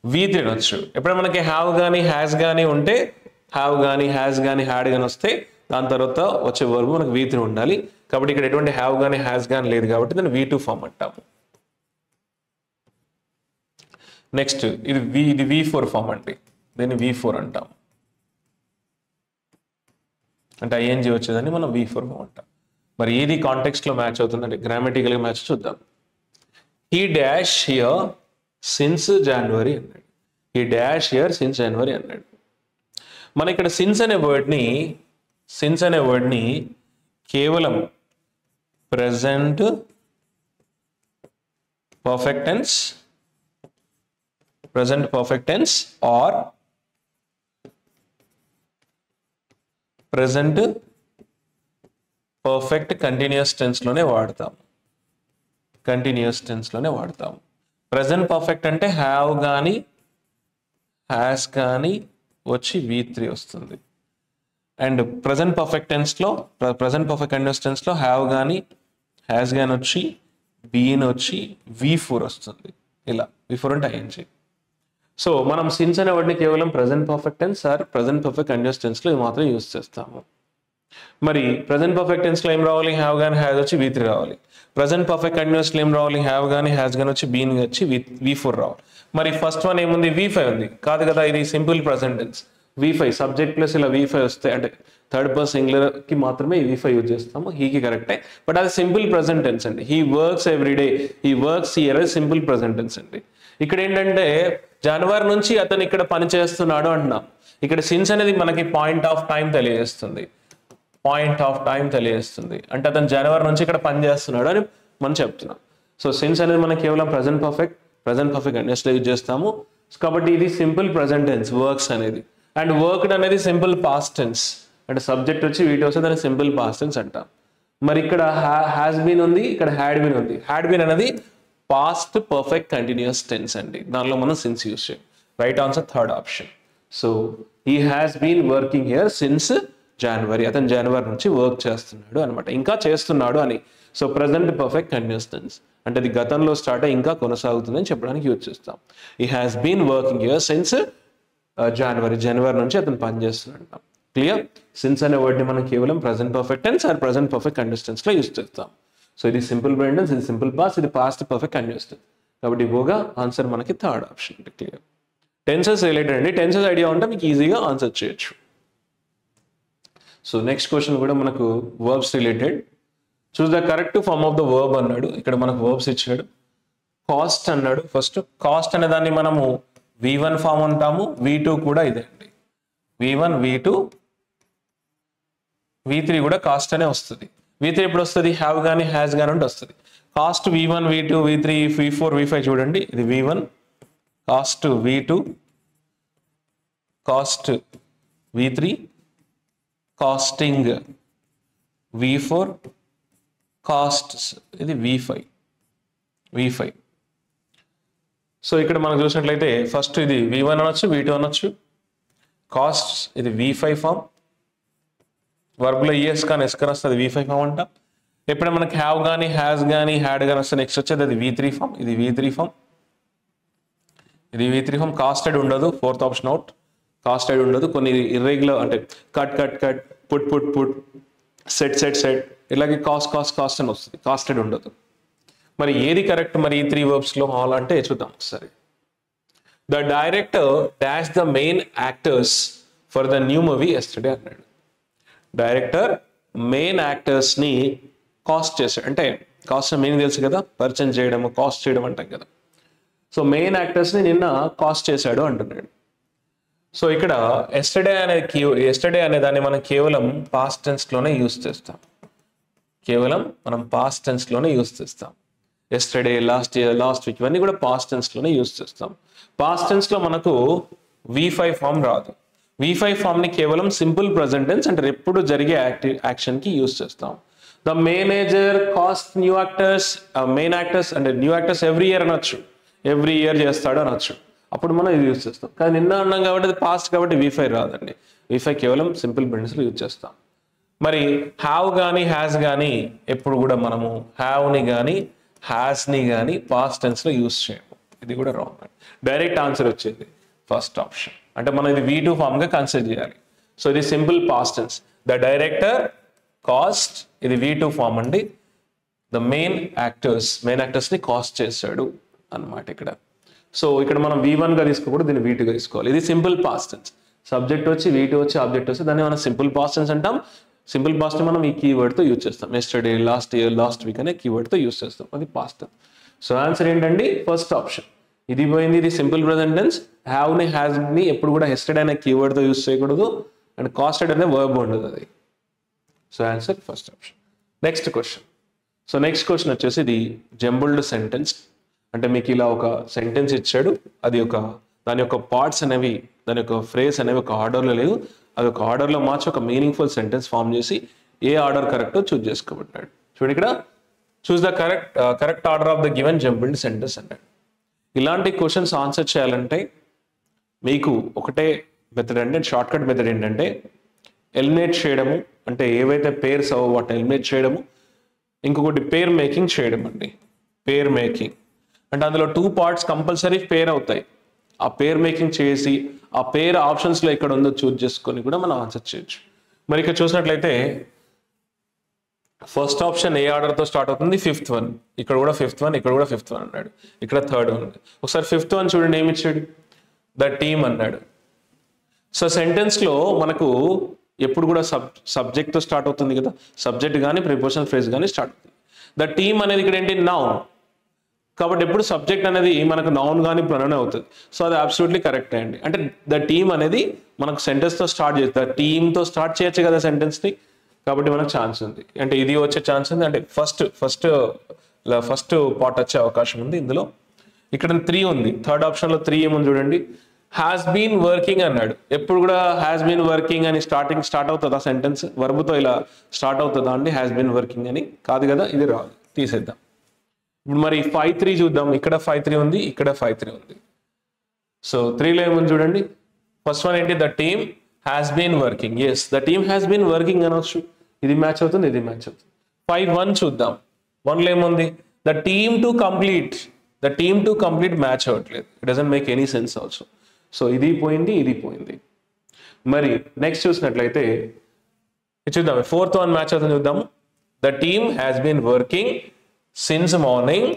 V3 అనొచ్చు. ఎప్పుడైనా మనకి హ్యావ్ కానీ హ్యాస్ కానీ ఉంటే, హ్యావ్ కానీ హ్యాస్ కానీ హ్యాడ్ కానీ వస్తే దాని తర్వాత వచ్చే వర్బ్ మనకు V3 ఉండాలి. కాబట్టి ఇక్కడ ఎటువంటి హ్యావ్ కానీ హ్యాస్ కానీ లేదు కాబట్టి దాన్ని V2 ఫామ్ అంటాము. నెక్స్ట్ ఇది V4 ఫామ్ అండి, దీన్ని V4 అంటాం. అంటే ఐఎన్జీ వచ్చేదాన్ని మనం V4 ఫామ్ అంటాం. మరి ఏది కాంటెక్స్ట్లో మ్యాచ్ అవుతుందంటే గ్రామటికల్గా మ్యాచ్ చూద్దాం. He dash here since January అన్నాడు. He dash here since January అన్నాడు. మన ఇక్కడ సిన్స్ అనే వర్డ్ని కేవలం present perfect tense or present perfect continuous టెన్స్లోనే వాడతాం. ప్రెజెంట్ పర్ఫెక్ట్ అంటే హ్యావ్ కానీ హ్యాస్ కానీ వచ్చి V3 వస్తుంది. అండ్ ప్రెజెంట్ పర్ఫెక్ట్ కంటిన్యూస్ టెన్స్లో హ్యావ్ కానీ హ్యాస్ కానీ వచ్చి బీన్ వచ్చి V4 వస్తుంది. ఇలా V4 అంటే ఐఎన్జీ. సో మనం సిన్స్ అనే వర్డ్ని కేవలం present perfect tense or present perfect continuous టెన్స్లో మాత్రం యూజ్ చేస్తాము. మరి ప్రెజెంట్ పర్ఫెక్ట్ టెన్స్లో ఏం రావాలి? హ్యావ్ కానీ హ్యాస్ వచ్చి V3 రావాలి. ప్రెజెంట్ పర్ఫెక్ట్ కంటిన్యూస్లో ఏం రావాలి? హ్యావ్ కానీ హ్యాస్ కానీ వచ్చి బీన్ వచ్చి V4 రావాలి. మరి ఫస్ట్ వన్ ఏముంది? V5 ఉంది కాదు కదా, ఇది simple present tense. V5 subject plus ఇలా V5 వస్తే అంటే థర్డ్ పర్సన్ సింగులర్కి మాత్రమే V5 యూజ్ చేస్తాము. హీకి కరెక్టే, బట్ అది సింపుల్ ప్రెజెంట్ టెన్స్ అండి. He works everyday, he works here simple present tense అండి. ఇక్కడ ఏంటంటే జనవరి నుంచి అతను ఇక్కడ పని చేస్తున్నాడు అంటున్నాం. ఇక్కడ సిన్స్ అనేది మనకి పాయింట్ ఆఫ్ టైం తెలియజేస్తుంది. అంటే అతను జనవరి నుంచి ఇక్కడ పని చేస్తున్నాడు అని మనం చెప్తున్నాం. సో సిన్స్ అనేది మనం కేవలం ప్రెజెంట్ పర్ఫెక్ట్ కంటిన్యూస్లో యూజ్ చేస్తాము. కాబట్టి ఇది సింపుల్ ప్రెజెంట్ టెన్స్ వర్క్స్ అనేది. అండ్ వర్క్డ్ అనేది సింపుల్ పాస్ట్ టెన్స్, అంటే సబ్జెక్ట్ వచ్చి వీటి వస్తే దాన్ని సింపుల్ పాస్ట్ టెన్స్ అంటాం. మరి ఇక్కడ హ్యాస్ బీన్ ఉంది, ఇక్కడ హ్యాడ్ బీన్ ఉంది. హ్యాడ్ బీన్ అనేది పాస్ట్ పర్ఫెక్ట్ కంటిన్యూస్ టెన్స్ అండి, దానిలో మనం సిన్స్ యూజ్ చేయం. Right answer third option. So he has been working here since January, అతను జనవరి నుంచి వర్క్ చేస్తున్నాడు అనమాట, ఇంకా చేస్తున్నాడు అని. So present perfect continuous tense అంటే అది గతంలో స్టార్ట్ అయ్యి ఇంకా కొనసాగుతుందని చెప్పడానికి యూజ్ చేస్తాం. He has been working here since January నుంచి అతను పనిచేస్తున్నాడు. క్లియర్? సిన్స్ అనే వర్డ్ని మనం కేవలం present perfect tense or present perfect continuous టెన్స్లో యూజ్ చేస్తాం. సో ఇది సింపుల్ ప్రెజెంట్ టెన్స్, ఇది సింపుల్ పాస్ట్, ఇది పాస్ట్ పర్ఫెక్ట్ కంటిన్యూస్ టెన్స్. కాబట్టి పోగా ఆన్సర్ మనకి third option. Clear? Tenses related అండి, టెన్సెస్ ఐడియా ఉంటే మీకు ఈజీగా ఆన్సర్ చేయొచ్చు. సో నెక్స్ట్ క్వశ్చన్ కూడా మనకు verbs related. Choose the correct form of the verb అన్నాడు. ఇక్కడ మనకు వర్బ్స్ ఇచ్చాడు. కాస్ట్ అన్నాడు. ఫస్ట్ కాస్ట్ అనే దాన్ని మనము V1 ఫామ్ అంటాము. V2 కూడా ఇదే అండి. V1, V2, V3 కూడా కాస్ట్ అనే వస్తుంది. V3 ఎప్పుడు వస్తుంది? హ్యావ్ కానీ హ్యాస్ కానీ ఉంటే వస్తుంది. Cost V1, V2, V3, V4, V5 చూడండి. ఇది V1, cost V2, cost V3, casting V4, costs ఇది V5. సో ఇక్కడ మనం చూసినట్లయితే ఫస్ట్ ఇది V1 అనొచ్చు, V2 అనొచ్చు. కాస్ట్స్ ఇది V5 ఫామ్. వర్బ్లో ఈఎస్ కానీ ఎస్ కానీ వస్తే అది V5 ఫామ్ అంట. ఎప్పుడైనా మనకి హ్యావ్ కానీ హ్యాస్ కానీ హ్యాడ్ కానీ వస్తే నెక్స్ట్ వచ్చేది అది V3 ఫామ్. ఇది V3 ఫామ్. కాస్టెడ్ ఉండదు. Fourth option out. కాస్టెడ్ ఉండదు. కొన్ని ఇర్రెగ్యులర్ అంటే కట్ పుట్ సెట్ ఇలాగే కాస్ట్ అని వస్తుంది. కాస్టెడ్ ఉండదు. మరి ఏది కరెక్ట్ మరి ఈ 3 వర్బ్స్లో ఆల్ అంటే చూద్దాం ఒకసారి. The director dash the main actors for the new movie yesterday అన్నాడు. డైరెక్టర్ మెయిన్ యాక్టర్స్ని కాస్ట్ చేశాడు. అంటే కాస్ట్ మీనింగ్ తెలుసు కదా, పరిచయం చేయడం, కాస్ట్ చేయడం అంటాం కదా. సో మెయిన్ యాక్టర్స్ని నిన్న కాస్ట్ చేశాడు అంటున్నాడు. సో ఇక్కడ ఎస్టర్డే అనే దాన్ని మనం కేవలం పాస్ట్ టెన్స్లోనే యూజ్ చేస్తాం. Yesterday, last year, last week ఇవన్నీ కూడా పాస్ట్ టెన్స్లోనే యూజ్ చేస్తాం. పాస్ట్ టెన్స్లో మనకు V5 ఫామ్ రాదు. V5 ఫామ్ ని కేవలం సింపుల్ ప్రెజెంట్ టెన్స్ అంటే ఎప్పుడు జరిగే యాక్షన్ కి యూస్ చేస్తాం. The manager cost new actors, main actors అంటే న్యూ యాక్టర్స్ ఎవ్రీ ఇయర్ అనొచ్చు, ఎవ్రీ ఇయర్ చేస్తాడు అనొచ్చు, అప్పుడు మనం ఇది యూజ్ చేస్తాం. కానీ నిన్న అన్నాం కాబట్టి అది పాస్ట్ కాబట్టి V5 రాదండి. V5 కేవలం సింపుల్ ప్రెజెంట్స్ లో యూజ్ చేస్తాం. మరి హ్యావ్ కానీ హ్యాస్ కానీ ఎప్పుడు కూడా మనము హ్యావ్ని కానీ హ్యాస్ని కానీ పాస్ట్ టెన్స్లో యూజ్ చేయము. ఇది కూడా రాంగ్ అండి. డైరెక్ట్ ఆన్సర్ వచ్చేది ఫస్ట్ ఆప్షన్. అంటే మనం ఇది V2 ఫామ్గా కన్సిడర్ చేయాలి. సో ఇది simple past tense. The director cast, ఇది V2 ఫామ్ అండి. ద మెయిన్ యాక్టర్స్ని కాస్ట్ చేశాడు అన్నమాట ఇక్కడ. సో ఇక్కడ మనం V1గా తీసుకోకూడదు, దీన్ని V2గా తీసుకోవాలి. ఇది సింపుల్ పాస్ట్ టెన్స్. సబ్జెక్ట్ వచ్చి V2 వచ్చి ఆబ్జెక్ట్ వచ్చి దాన్ని మనం సింపుల్ పాస్ట్ టెన్స్ అంటాం. సింపుల్ పాస్ట్ మనం ఈ కీవర్డ్తో యూజ్ చేస్తాం. Yesterday, last year, last week అనే కీవర్డ్తో యూజ్ చేస్తాం. అది పాస్ట్ టెన్స్. సో ఆన్సర్ ఏంటండి? First option. ఇది పోయింది. ఇది సింపుల్ ప్రెజెంట్ టెన్స్. హ్యావ్ని హ్యాస్ని ఎప్పుడు కూడా ఎస్టర్డే అనే కీవర్డ్తో యూజ్ చేయకూడదు. అండ్ కాస్టెడ్ అనే వర్బ్ ఉండదు అది. So answer first option. Next question. So next question వచ్చేసి ఇది జంబుల్డ్ సెంటెన్స్. అంటే మీకు ఇలా ఒక సెంటెన్స్ ఇచ్చాడు, అది దాని యొక్క పార్ట్స్ అనేవి, దాని యొక్క ఫ్రేజ్ అనేవి ఒక ఆర్డర్లో లేవు, అది ఒక ఆర్డర్లో మార్చి ఒక మీనింగ్ఫుల్ సెంటెన్స్ ఫామ్ చేసి ఏ ఆర్డర్ కరెక్టో చూజ్ చేసుకోబడ్డాడు. చూడండి ఇక్కడ చూస్ the correct order of the given jumbled sentence అన్నాడు. ఇలాంటి క్వశ్చన్స్ ఆన్సర్ చేయాలంటే మీకు ఒకటే మెథడ్ అంటే షార్ట్ కట్ మెథడ్ ఏంటంటే ఎలిమినేట్ చేయడము, అంటే ఏవైతే పేర్స్ అవో వాటిని ఎలిమినేట్ చేయడము, ఇంకొకటి పేర్ మేకింగ్ చేయడం అండి. పేర్ మేకింగ్ అంటే అందులో 2 పార్ట్స్ కంపల్సరీ పేర్ అవుతాయి. ఆ పేర్ మేకింగ్ చేసి ఆ పేర్ ఆప్షన్స్లో ఎక్కడ ఉందో చూజ్ చేసుకొని కూడా మనం ఆన్సర్ చేయొచ్చు. మరి ఇక్కడ చూసినట్లయితే ఫస్ట్ ఆప్షన్ ఏ ఆర్డర్తో స్టార్ట్ అవుతుంది? 5th one. ఇక్కడ కూడా 5th వన్, ఇక్కడ కూడా 5th వన్ అన్నాడు, ఇక్కడ 3rd వన్. ఒకసారి 5th వన్ చూడండి ఏమి ఇచ్చాడు? ద టీమ్ అన్నాడు. సో సెంటెన్స్లో మనకు ఎప్పుడు కూడా సబ్జెక్ట్తో స్టార్ట్ అవుతుంది కదా, సబ్జెక్ట్ కానీ ప్రిపోజిషనల్ ఫ్రేజ్ కానీ స్టార్ట్ అవుతుంది. ద టీమ్ అనేది ఇక్కడ ఏంటి? నౌన్. కాబట్టి ఎప్పుడు సబ్జెక్ట్ అనేది మనకు నౌన్ కానీ ప్రొనౌన్ అవుతుంది. సో అది అబ్సల్యూట్లీ కరెక్ట్ అండి. అంటే ద టీమ్ అనేది మనకు సెంటెన్స్తో స్టార్ట్ చేస్తుంది. ద టీమ్తో స్టార్ట్ చేయొచ్చు కదా సెంటెన్స్ని, కాబట్టి మనకు ఛాన్స్ ఉంది. అంటే ఇది వచ్చే ఛాన్స్ ఉంది. అంటే ఫస్ట్ పార్ట్ వచ్చే అవకాశం ఉంది ఇందులో. ఇక్కడ 3 ఉంది. 3rd ఆప్షన్లో 3 ఏముంది చూడండి. హ్యాస్ బీన్ వర్కింగ్ అన్నాడు. ఎప్పుడు కూడా హ్యాస్ బీన్ వర్కింగ్ అని స్టార్ట్ అవుతుందా సెంటెన్స్? వర్బ్తో ఇలా స్టార్ట్ అవుతుందా అండి హ్యాస్ బీన్ వర్కింగ్ అని? కాదు కదా, ఇది రాదు, తీసేద్దాం. ఇప్పుడు మరి 5-3 చూద్దాం. ఇక్కడ 5-3 ఉంది, ఇక్కడ 5-3 ఉంది. సో 3లో ఏముంది చూడండి. ఫస్ట్ వన్ ఏంటి? The team has been working. Yes, the team has been working అనొచ్చు. ఇది మ్యాచ్ అవుతుంది, ఇది మ్యాచ్ అవుతుంది. 5-1 చూద్దాం. 1లో ఏముంది? The team to complete. The team to complete match అవ్వట్లేదు. It doesn't make any sense also. So ఇది పోయింది, ఇది పోయింది. మరి నెక్స్ట్ చూసినట్లయితే చూద్దాం. 4th వన్ మ్యాచ్ అవుతుంది చూద్దాము. The team has been working since morning.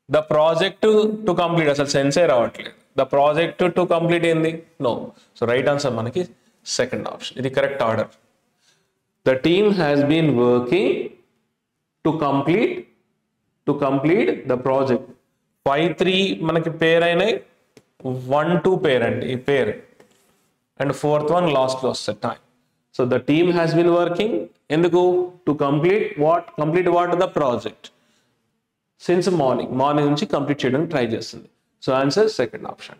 The project to complete, అసలు సెన్సే రావట్లేదు. ద ప్రాజెక్ట్ టు కంప్లీట్ ఏంది? నో. సో రైట్ ఆన్సర్ మనకి 2nd ఆప్షన్. ఇది correct order. The team has been working to complete the project. 5-3 మనకి పేర్ అయినాయి, 1-2 pair అండి ఈ పేర్, అండ్ 4th వన్ లాస్ట్లో వస్తుంది time. So the team has been working ఎందుకు? To complete what the project since morning నుంచి కంప్లీట్ చేయడానికి ట్రై చేస్తుంది. So answer 2nd option.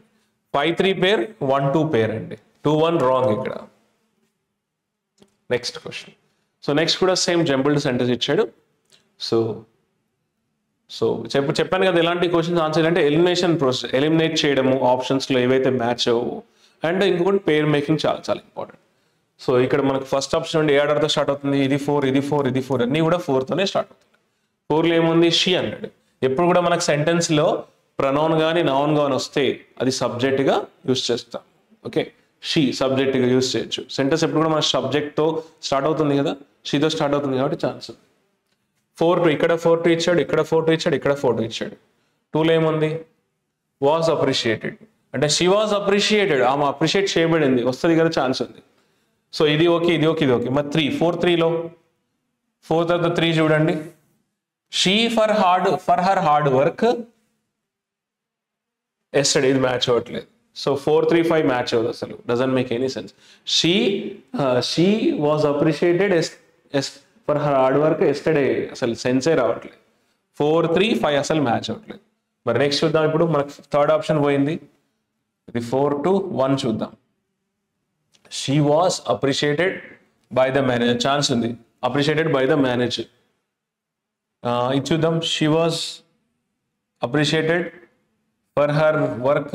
5-3 pair, 1-2 pair అండి. 2-1 రాంగ్ ఇక్కడ. Next question. సో నెక్స్ట్ కూడా సేమ్ జంబుల్డ్ సెంటెన్స్ ఇచ్చాడు. సో చెప్పాను కదా ఎలాంటి క్వశ్చన్స్ ఆన్సర్ అంటే ఎలిమినేషన్ ప్రాసెస్, ఎలిమినేట్ చేయడము ఆప్షన్స్లో ఏవైతే మ్యాచ్ అవ్వవు. అండ్ ఇంకొకటి పేర్ మేకింగ్ చాలా చాలా ఇంపార్టెంట్. సో ఇక్కడ మనకు ఫస్ట్ ఆప్షన్ నుండి ఏ ఆర్డర్తో స్టార్ట్ అవుతుంది? ఇది 4, ఇది 4, ఇది 4, అన్నీ కూడా 4తోనే స్టార్ట్ అవుతుంది. 4లో ఏముంది? షీ అన్నాడు. ఎప్పుడు కూడా మనకు సెంటెన్స్లో ప్రొనౌన్ కానీ నౌన్ కానీ వస్తే అది సబ్జెక్ట్గా యూస్ చేస్తాం. ఓకే, షీ సబ్జెక్ట్గా యూస్ చేయొచ్చు. సెంటెన్స్ ఎప్పుడు కూడా మన సబ్జెక్ట్తో స్టార్ట్ అవుతుంది కదా, షీతో స్టార్ట్ అవుతుంది కాబట్టి ఛాన్స్ ఉంది. 4-2 ఇక్కడ 4-2 ఇచ్చాడు, ఇక్కడ 4-2 ఇచ్చాడు, ఇక్కడ 4-2 ఇచ్చాడు. 2లో ఏముంది? Was appreciated. అంటే షీ వాజ్ అప్రిషియేటెడ్, ఆమె అప్రిషియేట్ చేయబడింది, వస్తుంది కదా, ఛాన్స్ ఉంది. సో ఇది ఓకే, ఇది ఓకే, ఇది ఓకే. మరి 4-3లో 4 తర్వాత 3 చూడండి. She for her hard work yesterday, ఇది మ్యాచ్ అవ్వట్లేదు. సో 4-3-5 మ్యాచ్ అవ్వదు అసలు, doesn't make any sense. She was appreciated for her hard work yesterday, అసలు సెన్సే రావట్లేదు. 4-3-5 అసలు మ్యాచ్ అవ్వట్లేదు. మరి నెక్స్ట్ చూద్దాం. ఇప్పుడు మనకు 3rd ఆప్షన్ పోయింది. ఇది 4 to 1 చూద్దాం. She was appreciated by the manager. Chance ఉంది, appreciated by the manager. ఇది చూద్దాం. She was appreciated for her work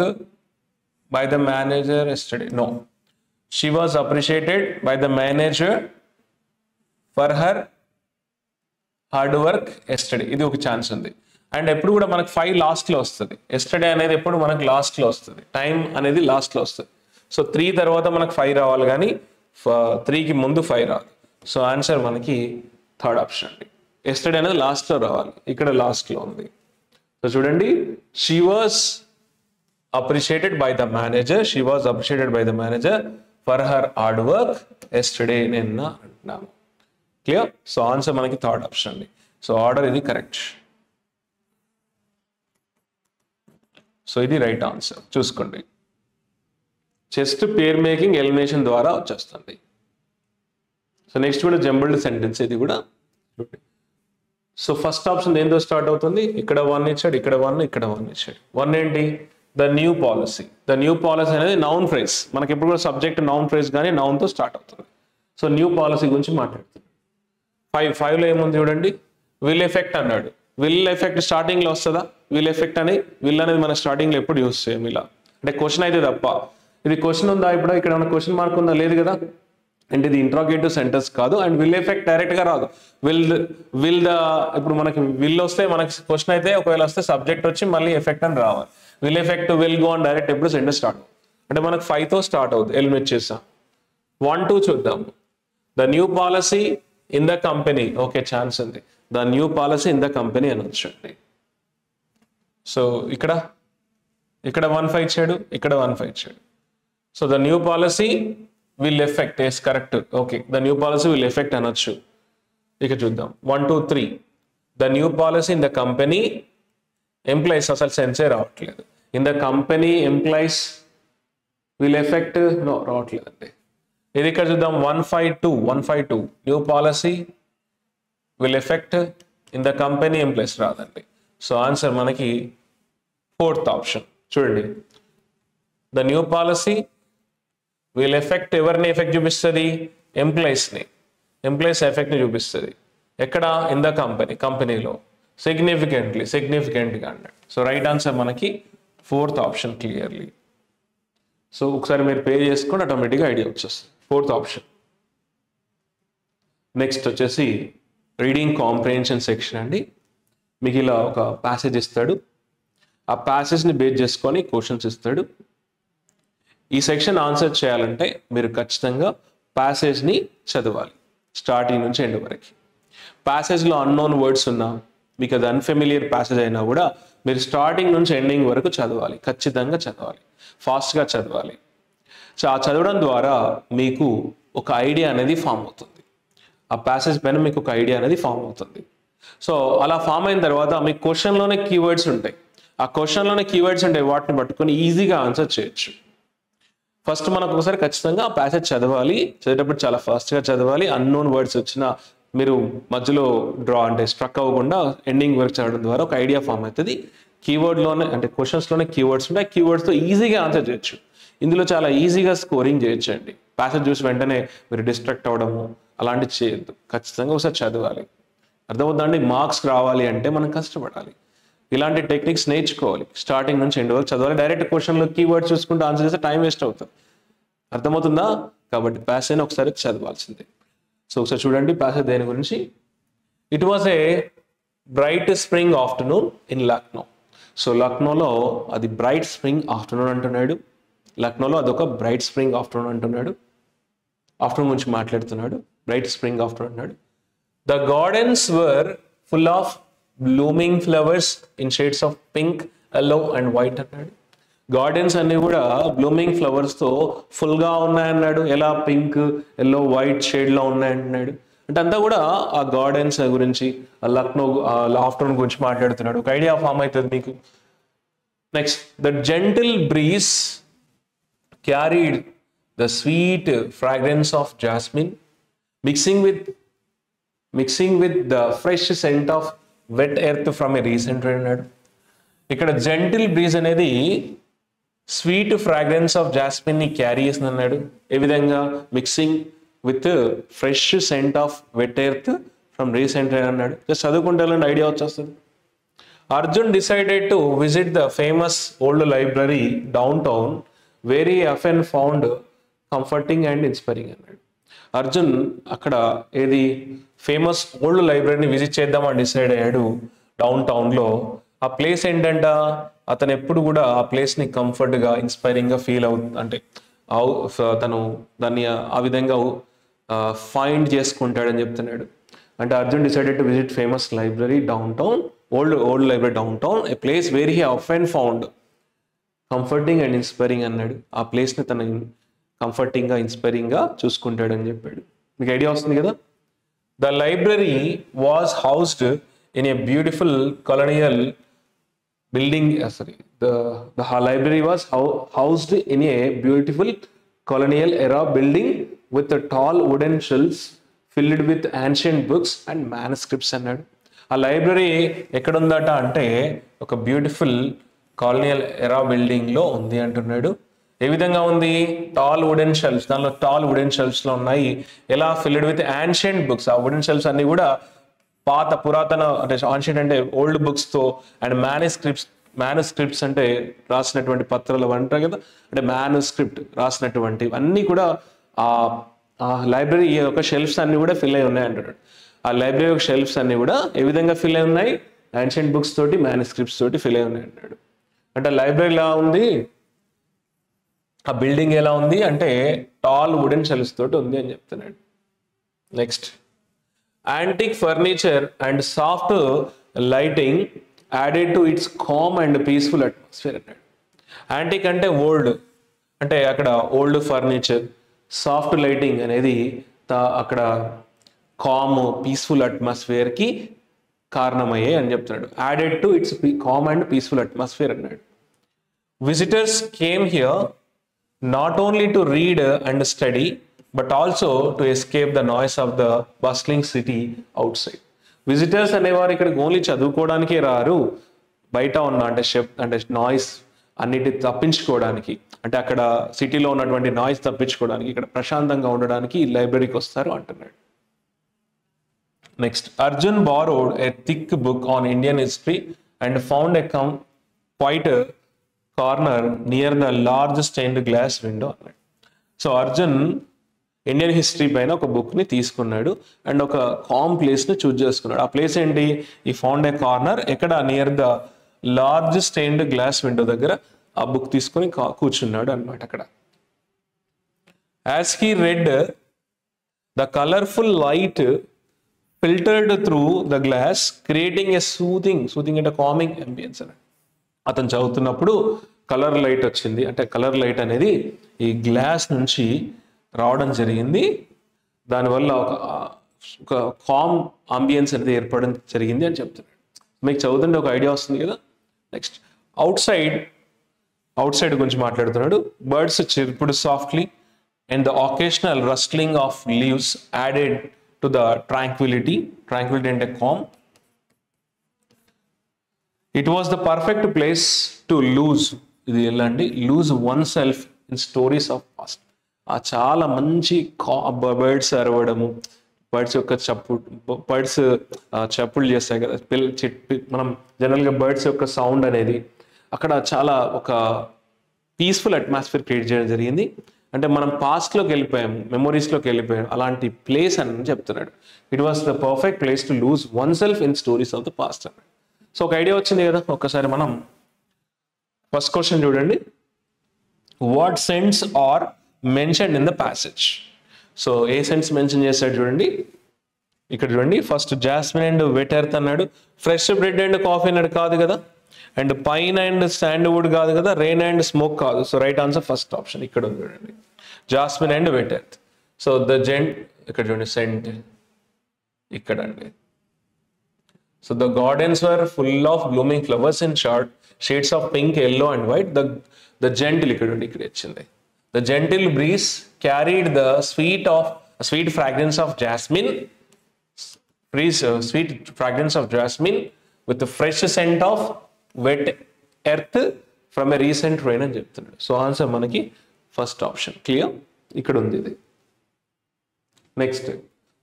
by the manager yesterday. No. She was appreciated by the manager for her hard work yesterday. ఇది ఒక chance ఉంది. And ఎప్పుడు కూడా మనకు 5 లాస్ట్లో వస్తుంది. ఎస్టర్డే అనేది ఎప్పుడు మనకు లాస్ట్లో వస్తుంది, టైం అనేది లాస్ట్లో వస్తుంది. సో 3 తర్వాత మనకు 5 రావాలి, కానీ 3కి ముందు 5 రాదు. సో ఆన్సర్ మనకి థర్డ్ ఆప్షన్ అండి. ఎస్టర్డే అనేది లాస్ట్లో రావాలి, ఇక్కడ లాస్ట్లో ఉంది. సో చూడండి, she was appreciated by the manager, she was appreciated by the manager for her hard work yesterday నిన్న అంటున్నాము. క్లియర్? సో ఆన్సర్ మనకి థర్డ్ ఆప్షన్ అండి. సో ఆర్డర్ ఇది కరెక్ట్. సో ఇది రైట్ ఆన్సర్. చూసుకోండి, చెస్ట్ పేర్ మేకింగ్ ఎలిమినేషన్ ద్వారా వచ్చేస్తుంది. So నెక్స్ట్ కూడా జంబుల్డ్ సెంటెన్స్, ఇది కూడా. సో ఫస్ట్ ఆప్షన్ దేంతో స్టార్ట్ అవుతుంది? ఇక్కడ 1 ఇచ్చాడు, ఇక్కడ 1, ఇక్కడ 1 ఇచ్చాడు. 1 ఏంటి? The new policy. The new policy అనేది నౌన్ ఫ్రేజ్. మనకి ఎప్పుడు కూడా సబ్జెక్ట్ నౌన్ ఫ్రేజ్ కానీ నౌన్తో స్టార్ట్ అవుతుంది. సో న్యూ పాలసీ గురించి మాట్లాడుతుంది. 5లో ఏముంది చూడండి, విల్ ఎఫెక్ట్ అన్నాడు. విల్ ఎఫెక్ట్ స్టార్టింగ్లో వస్తుందా? విల్ ఎఫెక్ట్ అని, విల్ అనేది మన స్టార్టింగ్లో ఎప్పుడు యూస్ చేయం ఇలా, అంటే క్వశ్చన్ అయితే తప్ప. ఇది క్వశ్చన్ ఉందా? ఇప్పుడు ఇక్కడ ఉన్న క్వశ్చన్ మార్క్ ఉందా? లేదు కదా. అంటే ఇది ఇంట్రాగేటివ్ సెంటెన్స్ కాదు. అండ్ విల్ ఎఫెక్ట్ డైరెక్ట్గా రాదు. విల్ ద ఇప్పుడు మనకి విల్ వస్తే మనకి క్వశ్చన్ అయితే, ఒకవేళ వస్తే సబ్జెక్ట్ వచ్చి మళ్ళీ ఎఫెక్ట్ అని రావాలి. విల్ ఎఫెక్ట్, విల్ గో అని డైరెక్ట్ ఎప్పుడు సెంటెన్స్ స్టార్ట్. అంటే మనకు 5తో స్టార్ట్ అవుతుంది. ఎలిమినేట్ చేస్తాం. 1, 2 చూద్దాం. The new policy in the company. Okay, chance ఉంది. The new policy in the company అని వచ్చండి. సో ఇక్కడ 1-5 ఇచ్చాడు, ఇక్కడ 1-5 ఇచ్చాడు. So the new policy will effect is correct. Okay, the new policy will effect అనొచ్చు. ఇక చూద్దాం 1, 2, 3. The new policy in the company employees, అసలు సెన్సే రావట్లేదు. In the company employees will effect, no రావట్లేదండి. ఇది ఇక్కడ చూద్దాం 152. New policy will effect in the company employees రాదండి. సో ఆన్సర్ మనకి 4th ఆప్షన్. చూడండి, the new policy will effect ఎవరిని ఎఫెక్ట్ చూపిస్తుంది? ఎంప్లాయీస్ని. ఎంప్లాయీస్ ఎఫెక్ట్ని చూపిస్తుంది. ఎక్కడ? ఇన్ ద కంపెనీ, కంపెనీలో. సిగ్నిఫికెంట్గా అన్నాడు. సో రైట్ ఆన్సర్ మనకి 4th ఆప్షన్ క్లియర్లీ. సో ఒకసారి మీరు పే చేసుకొని ఆటోమేటిక్గా ఐడియా వచ్చేస్తుంది. 4th option. నెక్స్ట్ వచ్చేసి రీడింగ్ కాంప్రిహెన్షన్ సెక్షన్ అండి. మీకు ఇలా ఒక ప్యాసేజ్ ఇస్తాడు. ఆ ప్యాసేజ్ని బేస్ చేసుకొని క్వశ్చన్స్ ఇస్తాడు. ఈ సెక్షన్ ఆన్సర్ చేయాలంటే మీరు ఖచ్చితంగా ప్యాసేజ్ని చదవాలి స్టార్టింగ్ నుంచి ఎండ్ వరకు. ప్యాసేజ్లో అన్నోన్ వర్డ్స్ ఉన్నా, మీకు అది అన్ఫెమిలియర్ ప్యాసేజ్ అయినా కూడా మీరు స్టార్టింగ్ నుంచి ఎండింగ్ వరకు చదవాలి. ఖచ్చితంగా చదవాలి, ఫాస్ట్గా చదవాలి. సో ఆ చదవడం ద్వారా మీకు ఒక ఐడియా అనేది ఫామ్ అవుతుంది. ఆ ప్యాసేజ్ పైన మీకు ఒక ఐడియా అనేది ఫామ్ అవుతుంది. సో అలా ఫామ్ అయిన తర్వాత మీకు క్వశ్చన్లోనే కీవర్డ్స్ ఉంటాయి. ఆ క్వశ్చన్లోనే కీవర్డ్స్ ఉంటాయి, వాటిని పట్టుకొని ఈజీగా ఆన్సర్ చేయొచ్చు. ఫస్ట్ మనకు ఒకసారి ఖచ్చితంగా ఆ ప్యాసేజ్ చదవాలి. చదివేటప్పుడు చాలా ఫాస్ట్గా చదవాలి. అన్నోన్ వర్డ్స్ వచ్చినా మీరు మధ్యలో అంటే స్ట్రక్ అవ్వకుండా ఎండింగ్ వరకు చదవడం ద్వారా ఒక ఐడియా ఫామ్ అవుతుంది. కీవర్డ్లోనే అంటే క్వశ్చన్స్లోనే కీవర్డ్స్ ఉంటాయి. కీవర్డ్స్తో ఈజీగా ఆన్సర్ చేయొచ్చు. ఇందులో చాలా ఈజీగా స్కోరింగ్ చేయొచ్చు అండి. ప్యాసేజ్ చూసి వెంటనే మీరు డిస్ట్రాక్ట్ అవ్వడము అలాంటివి చేయొద్దు. ఖచ్చితంగా ఒకసారి చదవాలి. అర్థమవుతుందండి? మార్క్స్ రావాలి అంటే మనం కష్టపడాలి. ఇలాంటి టెక్నిక్స్ నేర్చుకోవాలి. స్టార్టింగ్ నుంచి ఎండ్ వరకు చదవాలి. డైరెక్ట్ క్వశ్చన్లో కీవర్డ్స్ చూసుకుంటూ ఆన్సర్ చేస్తే టైం వేస్ట్ అవుతుంది. అర్థమవుతుందా? కాబట్టి ప్యాసేజ్ని ఒకసారి చదవాల్సిందే. సో ఒకసారి చూడండి ప్యాసేజ్ దేని గురించి. It was a bright spring afternoon in Lucknow. So లక్నోలో అది బ్రైట్ స్ప్రింగ్ ఆఫ్టర్నూన్ అంటున్నాడు. లక్నోలో అదొక బ్రైట్ స్ప్రింగ్ ఆఫ్టర్నూన్ అంటున్నాడు. ఆఫ్టర్నూన్ గురించి మాట్లాడుతున్నాడు. బ్రైట్ స్ప్రింగ్ ఆఫ్టర్నూన్ అన్నాడు. The gardens were full of blooming flowers in shades of pink, yellow and white అన్నాడు. గార్డెన్స్ అన్ని కూడా బ్లూమింగ్ ఫ్లవర్స్తో ఫుల్గా ఉన్నాయన్నాడు. ఎలా? పింక్, ఎల్లో, వైట్ షేడ్లో ఉన్నాయంటున్నాడు. అంటే అంతా కూడా ఆ గార్డెన్స్ గురించి, లక్నో ఆఫ్టర్నూన్ గురించి మాట్లాడుతున్నాడు. ఒక ఐడియా ఫామ్ అవుతుంది మీకు. Next, the gentle breeze carried the sweet fragrance of jasmine mixing with the fresh scent of wet earth from a recent అన్నాడు. ఇక్కడ జెంటిల్ బ్రీజ్ అనేది స్వీట్ ఫ్రాగ్రెన్స్ ఆఫ్ జాస్మిన్ ని క్యారీ చేసింది అన్నాడు. ఏ విధంగా? Mixing with fresh scent of wet earth from recent అన్నాడు. Just చదువుకుంటే ఐడియా వచ్చేస్తుంది. Arjun decided to visit the famous old library downtown very often found comforting and inspiring అన్నాడు. అర్జున్ అక్కడ ఏది ఫేమస్ ఓల్డ్ లైబ్రరీని విజిట్ చేద్దామని డిసైడ్ అయ్యాడు డౌన్ టౌన్లో. ఆ ప్లేస్ ఏంటంట, అతను ఎప్పుడు కూడా ఆ ప్లేస్ని కంఫర్ట్గా ఇన్స్పైరింగ్గా ఫీల్ అంటే తను దాన్ని ఆ విధంగా ఫైండ్ చేసుకుంటాడని చెప్తున్నాడు. అంటే Arjun decided to visit famous library downtown, old library downtown, a place very he often found comforting and inspiring అన్నాడు. ఆ ప్లేస్ని తన కంఫర్టింగ్గా ఇన్స్పైరింగ్గా చూసుకుంటాడని చెప్పాడు. మీకు ఐడియా వస్తుంది కదా. The library was housed in a beautiful colonial building. The library was housed in a beautiful colonial era building with the tall wooden shelves filled with ancient books and manuscripts అన్నాడు. ఆ library ఎక్కడ ఉందట అంటే ఒక beautiful colonial era building లో ఉంది అంటున్నాడు. ఏ విధంగా ఉంది? టాల్ వుడెన్ షెల్ఫ్స్, దానిలో టాల్ వుడెన్ షెల్ఫ్స్ లో ఉన్నాయి. ఎలా? Filled with ancient books. ఆ వుడెన్ షెల్ఫ్స్ అన్ని కూడా పురాతన అంటే ఆన్షియంట్ అంటే ఓల్డ్ బుక్స్ తో అండ్ మ్యానుస్క్రిప్ట్స్ అంటే రాసినటువంటి పత్రాలు అంటారు కదా, అంటే మ్యానుస్క్రిప్ట్ రాసినటువంటి అన్నీ కూడా ఆ లైబ్రరీ యొక్క షెల్ఫ్స్ అన్ని కూడా ఫిల్ అయి ఉన్నాయి అంటున్నాడు. ఆ లైబ్రరీ యొక్క షెల్ఫ్స్ అన్ని కూడా ఏ విధంగా ఫిల్ అయి ఉన్నాయి? యాన్షియంట్ బుక్స్ తోటి మ్యానుస్క్రిప్ట్స్ తోటి ఫిల్ అయి ఉన్నాయి అంటాడు. అంటే లైబ్రరీ ఎలా ఉంది, ఆ బిల్డింగ్ ఎలా ఉంది అంటే టాల్ వుడెన్ షెల్ఫ్స్ తోటి ఉంది అని చెప్తున్నాడు. Next, antique furniture and soft lighting added to its calm and peaceful atmosphere అన్నాడు. యాంటిక్ అంటే ఓల్డ్, అంటే అక్కడ ఓల్డ్ ఫర్నిచర్, సాఫ్ట్ లైటింగ్ అనేది అక్కడ కామ్ పీస్ఫుల్ అట్మాస్ఫియర్కి కారణమయ్యాయి అని చెప్తున్నాడు. Added to its calm and peaceful atmosphere అన్నాడు. Visitors came here not only to read and study but also to escape the noise of the bustling city outside. విజిటర్స్ అనేవారు ఇక్కడికి only చదువుకోవడానికే రారు, బయట ఉన్న అంటే నాయిస్ అన్నిటి తప్పించుకోవడానికి, అంటే అక్కడ సిటీలో ఉన్నటువంటి నాయిస్ తప్పించుకోవడానికి, ఇక్కడ ప్రశాంతంగా ఉండడానికి ఈ లైబ్రరీకి వస్తారు అంటున్నాడు. Next, Arjun borrowed a thick book on Indian history and found a quiet corner near the large stained glass window అన్నాడు. సో అర్జున్ ఇండియన్ హిస్టరీ పైన ఒక బుక్ని తీసుకున్నాడు అండ్ ఒక కామ్ ప్లేస్ని చూజ్ చేసుకున్నాడు. ఆ ప్లేస్ ఏంటి? ఈ ఫౌండ్ ఏ కార్నర్, ఎక్కడ? Near the large stained glass window దగ్గర ఆ బుక్ తీసుకొని కూర్చున్నాడు అనమాట అక్కడ. As he read the colourful light filtered through the glass creating a soothing అంటే కామింగ్ అంబియన్స్ అని. అతను చదువుతున్నప్పుడు కలర్ లైట్ వచ్చింది, అంటే కలర్ లైట్ అనేది ఈ గ్లాస్ నుంచి రావడం జరిగింది, దానివల్ల ఒక కామ్ అంబియన్స్ అనేది ఏర్పడడం జరిగింది అని చెప్తున్నాడు. మీకు చదువుతుంటే ఒక ఐడియా వస్తుంది కదా. నెక్స్ట్, అవుట్ సైడ్ గురించి మాట్లాడుతున్నాడు. బర్డ్స్ చిరుపుడు softly and the occasional rustling of leaves added to the tranquility అంటే calm. It was the perfect place to ఇది ఎలా అండి, lose oneself in stories of past. చాలా మంచి బర్డ్స్ అరవడము, బర్డ్స్ యొక్క బర్డ్స్ చప్పుళ్ళు చేస్తాయి కదా, మనం జనరల్గా బర్డ్స్ యొక్క సౌండ్ అనేది అక్కడ చాలా ఒక పీస్ఫుల్ అట్మాస్ఫియర్ క్రియేట్ చేయడం జరిగింది. అంటే మనం పాస్ట్లోకి వెళ్ళిపోయాము, మెమొరీస్లోకి వెళ్ళిపోయాము, అలాంటి ప్లేస్ అని చెప్తున్నాడు. It was the perfect place to lose oneself in stories of the past అన్నాడు. సో ఒక ఐడియా వచ్చింది కదా. ఒక్కసారి మనం ఫస్ట్ క్వశ్చన్ చూడండి. What scents are mention in the passage? So ఏ సెంట్స్ మెన్షన్ చేశాడు చూడండి. ఇక్కడ చూడండి, first jasmine and wet earth అన్నాడు, ఫ్రెష్ బ్రెడ్ అండ్ కాఫీ అన్నాడు కాదు కదా, అండ్ పైన్ అండ్ శాండ్వుడ్ కాదు కదా, రెయిన్ అండ్ స్మోక్ కాదు. So right answer first option ఇక్కడ ఉంది చూడండి, jasmine and wet earth. So the scent ఇక్కడ చూడండి, సెంట్ ఇక్కడ అండి. So the gardens were full of blooming flowers in shades of pink, yellow and white. The gentle the gentle breeze carried the sweet fragrance of jasmine, with the fresh scent of wet earth from a recent train అని చెప్తున్నాడు. So answer మనకి first option. Clear? ఇక్కడ ఉంది ఇది. Next,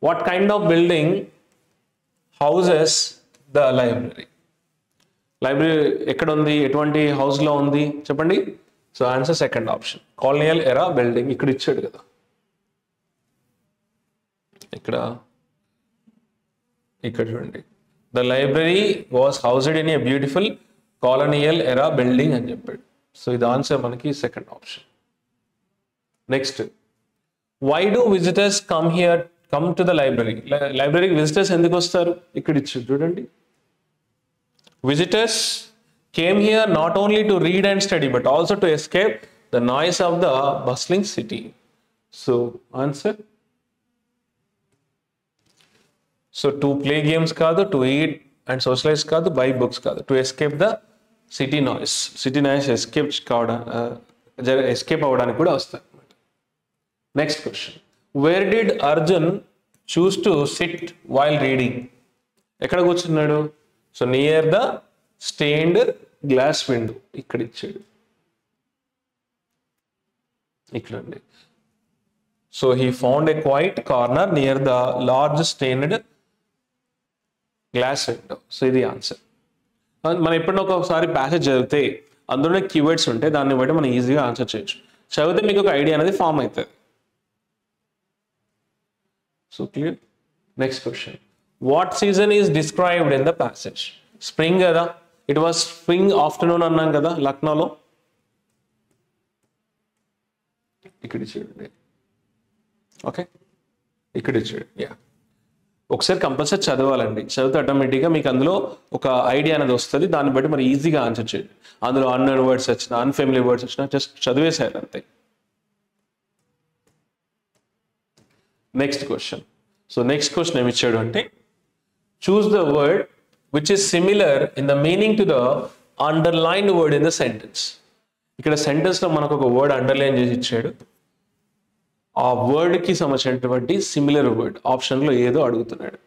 what kind of building houses the library? Library ఎక్కడ ఉంది, ఎటువంటి హౌస్లో ఉంది చెప్పండి. So answer second option, colonial era building. ఇక్కడ ఇచ్చాడు కదా, ఇక్కడ చూడండి, the library was housed in a beautiful colonial era building అని చెప్పాడు. సో ఇది ఆన్సర్ మనకి second option. Next, why do visitors come to the library? లైబ్రరీకి విజిటర్స్ ఎందుకు వస్తారు? ఇక్కడ ఇచ్చాడు చూడండి. Visitors came here not only to read and study but also to escape the noise of the bustling city. So answer. So to play games kaadu, to eat and socialize kaadu, buy books kaadu, to escape the city noise. City noise escape avadani kuda vastadu. Next question, where did Arjun choose to sit while reading? Ekkada కూర్చున్నాడు? So near the stained glass window. ఇక్కడ ఇచ్చాడు, ఇక్కడండి. So he found a quiet corner near the large stained glass window. So ఇది answer. మనం ఎప్పుడైనా ఒకసారి passage చదివితే అందులోనే కీవర్డ్స్ ఉంటాయి, దాన్ని బట్టి మనం ఈజీగా ఆన్సర్ చేయొచ్చు. చదివితే మీకు ఒక ఐడియా అనేది ఫామ్ అవుతుంది. So clear? Next question, what season is described in the passage? Spring కదా, ఇట్ వాస్ స్ప్రింగ్ ఆఫ్టర్నూన్ అన్నాం కదా లక్నోలో. ఇక్కడ చూడండి, ఓకే, ఇక్కడ చూడండి. యా, ఒకసారి కంపల్సరీ చదవాలండి. చదివితే ఆటోమేటిక్గా మీకు అందులో ఒక ఐడియా అనేది వస్తుంది. దాన్ని బట్టి మరి ఈజీగా ఆన్సర్ చేయండి. అందులో అన్నోన్ వర్డ్స్ వచ్చినా, అన్ఫెమిలియర్ వర్డ్స్ వచ్చినా జస్ట్ చదివేసారు అంతే. Next question. So next question ఏమి ఇచ్చాడు అంటే, choose the word which is similar in the meaning to the underlined word in the sentence. ఇక్కడ సెంటెన్స్ లో మనకు ఒక వర్డ్ అండర్లైన్ చేసి ఇచ్చాడు. ఆ వర్డ్ కి సంబంధించినటువంటి సిమిలర్ వర్డ్ ఆప్షన్ లో ఏదో అడుగుతున్నాడు.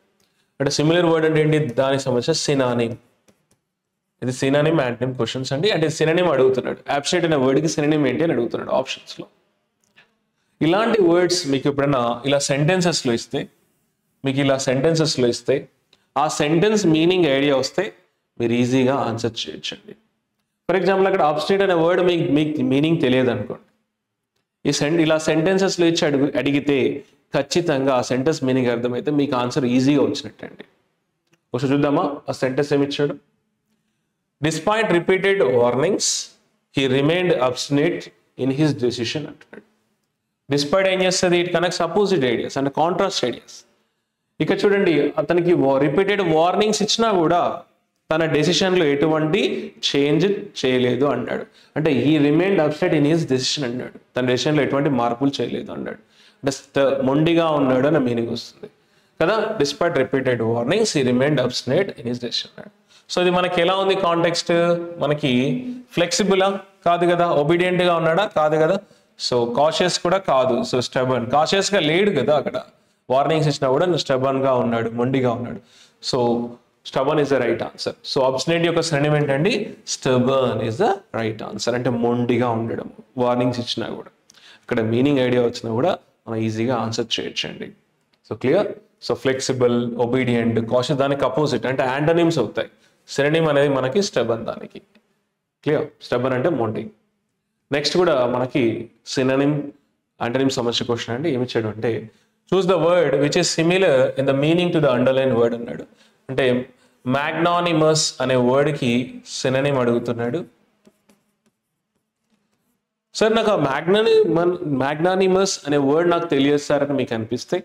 అంటే సిమిలర్ వర్డ్ అంటే ఏంటి? దానికి సంబంధించిన సినానిమ్. ఇది సినానిమ్ యాంటనిమ్ క్వశ్చన్స్ అండి. అంటే సినానిమ్ అడుగుతున్నాడు. అబ్స్ట్రాక్ట్ అనే వర్డ్ కి సినానిమ్ ఏంటి అని అడుగుతున్నాడు ఆప్షన్స్ లో. ఇలాంటి వర్డ్స్ మీకు ఎప్పుడైనా ఇలా సెంటెన్సెస్ లో ఇస్తే, ఆ సెంటెన్స్ మీనింగ్ ఐడియా వస్తే మీరు ఈజీగా ఆన్సర్ చేయొచ్చండి. ఫర్ ఎగ్జాంపుల్ అక్కడ అబ్స్ట్రాక్ట్ అనే వర్డ్ మీకు మీనింగ్ తెలియదు అనుకోండి, ఇలా సెంటెన్సెస్లో ఇచ్చి అడిగితే ఖచ్చితంగా ఆ సెంటెన్స్ మీనింగ్ అర్థమైతే మీకు ఆన్సర్ ఈజీగా వచ్చినట్టు అండి. ఒకసారి చూద్దామా ఆ సెంటెన్స్ ఏమి ఇచ్చాడు? Despite repeated warnings he remained obstinate in his decision అంటున్నాడు. డిస్పైట్ ఏం చేస్తుంది? It connects opposite ideas and contrast ideas. ఇక చూడండి, అతనికి రిపీటెడ్ వార్నింగ్స్ ఇచ్చినా కూడా తన డెసిషన్లో ఎటువంటి చేంజ్ చేయలేదు అన్నాడు. అంటే he remained obstinate in his decision అన్నాడు. తన డెసిషన్లో ఎటువంటి మార్పులు చేయలేదు అన్నాడు. అంటే మొండిగా ఉన్నాడు అనే మీనింగ్ వస్తుంది కదా. Despite repeated warnings he remained obstinate in his decision అన్నాడు. సో ఇది మనకి ఎలా ఉంది కాంటెక్స్ట్? మనకి ఫ్లెక్సిబులా? కాదు కదా. ఒబీడియంట్గా ఉన్నాడా? కాదు కదా. సో కాషియస్ కూడా కాదు. సో స్టబర్న్, కాషియస్గా లేడు కదా అక్కడ. వార్నింగ్స్ ఇచ్చినా కూడా స్టబర్న్ గా ఉన్నాడు, మొండిగా ఉన్నాడు. So stubborn is the right answer. So obstinate యొక్క సినోనిమ్ ఏంటండి? Stubborn is the right answer. అంటే మొండిగా ఉండడం. వార్నింగ్స్ ఇచ్చినా కూడా, ఇక్కడ మీనింగ్ ఐడియా వచ్చినా కూడా మనం ఈజీగా ఆన్సర్ చేయొచ్చండి. So clear? So flexible, obedient, cautious దానికి అపోజిట్ అంటే యాంటోనిమ్స్ అవుతాయి. సినోనిమ్ అనేది మనకి స్టబర్న్ దానికి. క్లియర్? స్టబర్న్ అంటే మొండి. నెక్స్ట్ కూడా మనకి సినోనిమ్ యాంటోనిమ్ సంబంధించిన క్వశ్చన్ అండి. ఏమి ఇచ్చాడు అంటే, choose the word which is similar in the meaning to the underline word అన్నాడు. అంటే మ్యాగ్నానిమస్ అనే వర్డ్కి సినోనిమ్ అడుగుతున్నాడు. సార్ నాకు మ్యాగ్నానిమస్ అనే వర్డ్ నాకు తెలియదు సార్ అని మీకు అనిపిస్తే,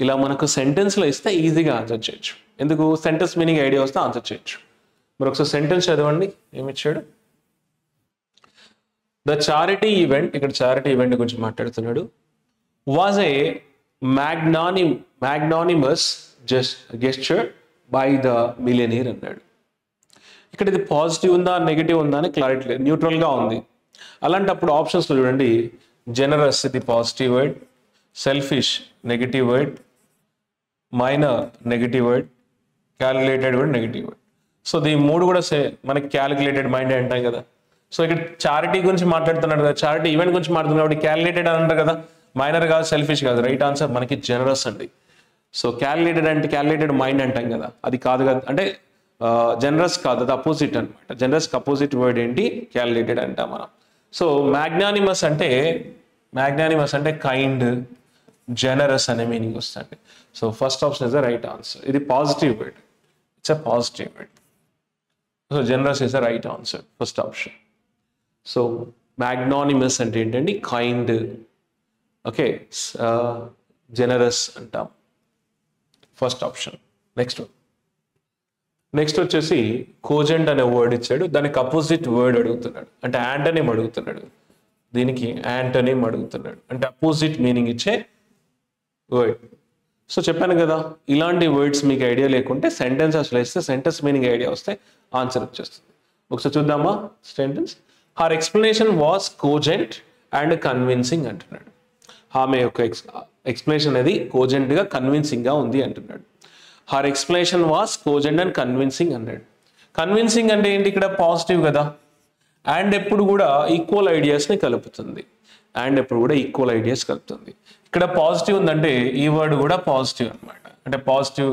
ఇలా మనకు సెంటెన్స్లో ఇస్తే ఈజీగా ఆన్సర్ చేయొచ్చు. ఎందుకు? సెంటెన్స్ మీనింగ్ ఐడియా వస్తే ఆన్సర్ చేయొచ్చు. మరి ఒకసారి సెంటెన్స్ చదవండి. ఏమి ఇచ్చాడు? ద చారిటీ ఈవెంట్, ఇక్కడ చారిటీ ఈవెంట్ గురించి మాట్లాడుతున్నాడు. Was a magnanimous gesture by the millionaire అన్నాడు. ఇక్కడ ఇది పాజిటివ్ ఉందా నెగిటివ్ ఉందా అని క్లారిటీ లేదు, న్యూట్రల్గా ఉంది. అలాంటప్పుడు ఆప్షన్స్లో చూడండి, జనరస్ ఇది positive word, selfish negative word, minor negative word, calculated word negative word. So ఈ మూడు కూడా మనకి క్యాలిక్యులేటెడ్ మైండ్ అంటాం కదా. సో ఇక్కడ చారిటీ గురించి మాట్లాడుతున్నాడు కదా, చారిటీ ఈవెంట్ గురించి మాట్లాడుతున్నాడు కాబట్టి క్యాలిక్యులేటెడ్ అని అంటారు కదా, మైనర్ కాదు, సెల్ఫిష్ కాదు. రైట్ ఆన్సర్ మనకి జనరస్ అండి. సో క్యాలిక్యులేటెడ్ అంటే క్యాలిక్యులేటెడ్ మైండ్ అంటాం కదా, అది కాదు కదా, అంటే జనరస్ కాదు, అది అపోజిట్ అనమాట. జనరస్కి అపోజిట్ వర్డ్ ఏంటి? క్యాలిక్యులేటెడ్ అంటాం మనం. సో మ్యాగ్నానిమస్ అంటే కైండ్, జనరస్ అనే మీనింగ్ వస్తుంది. So first option is the right answer. ఇది positive word, it's a positive word. So generous is the right answer, first option. So magnanimous అంటే ఏంటండి? Kind. Okay, generous అంటాం, first option. Next వచ్చేసి cogent అనే word ఇచ్చాడు, దానికి opposite word అడుగుతున్నాడు, అంటే యాంటోనిమ్ అడుగుతున్నాడు. దీనికి యాంటోనిమ్ అడుగుతున్నాడు, అంటే అపోజిట్ మీనింగ్ ఇచ్చే వర్డ్. సో చెప్పాను కదా, ఇలాంటి వర్డ్స్ మీకు ఐడియా లేకుంటే సెంటెన్స్ అసలు ఇస్తే సెంటెన్స్ మీనింగ్ ఐడియా వస్తే ఆన్సర్ వచ్చేస్తుంది. ఒకసారి చూద్దామా sentence. Her explanation was cogent and convincing అంటున్నాడు. ఆమె యొక్క ఎక్స్ప్లెనేషన్ అనేది కోజెంట్గా కన్విన్సింగ్గా ఉంది అంటున్నాడు. Her explanation was cogent and convincing అన్నాడు. కన్విన్సింగ్ అంటే ఏంటి? ఇక్కడ పాజిటివ్ కదా, అండ్ ఎప్పుడు కూడా ఈక్వల్ ఐడియాస్ని కలుపుతుంది. ఇక్కడ పాజిటివ్ ఉందంటే ఈ వర్డ్ కూడా పాజిటివ్ అనమాట, అంటే పాజిటివ్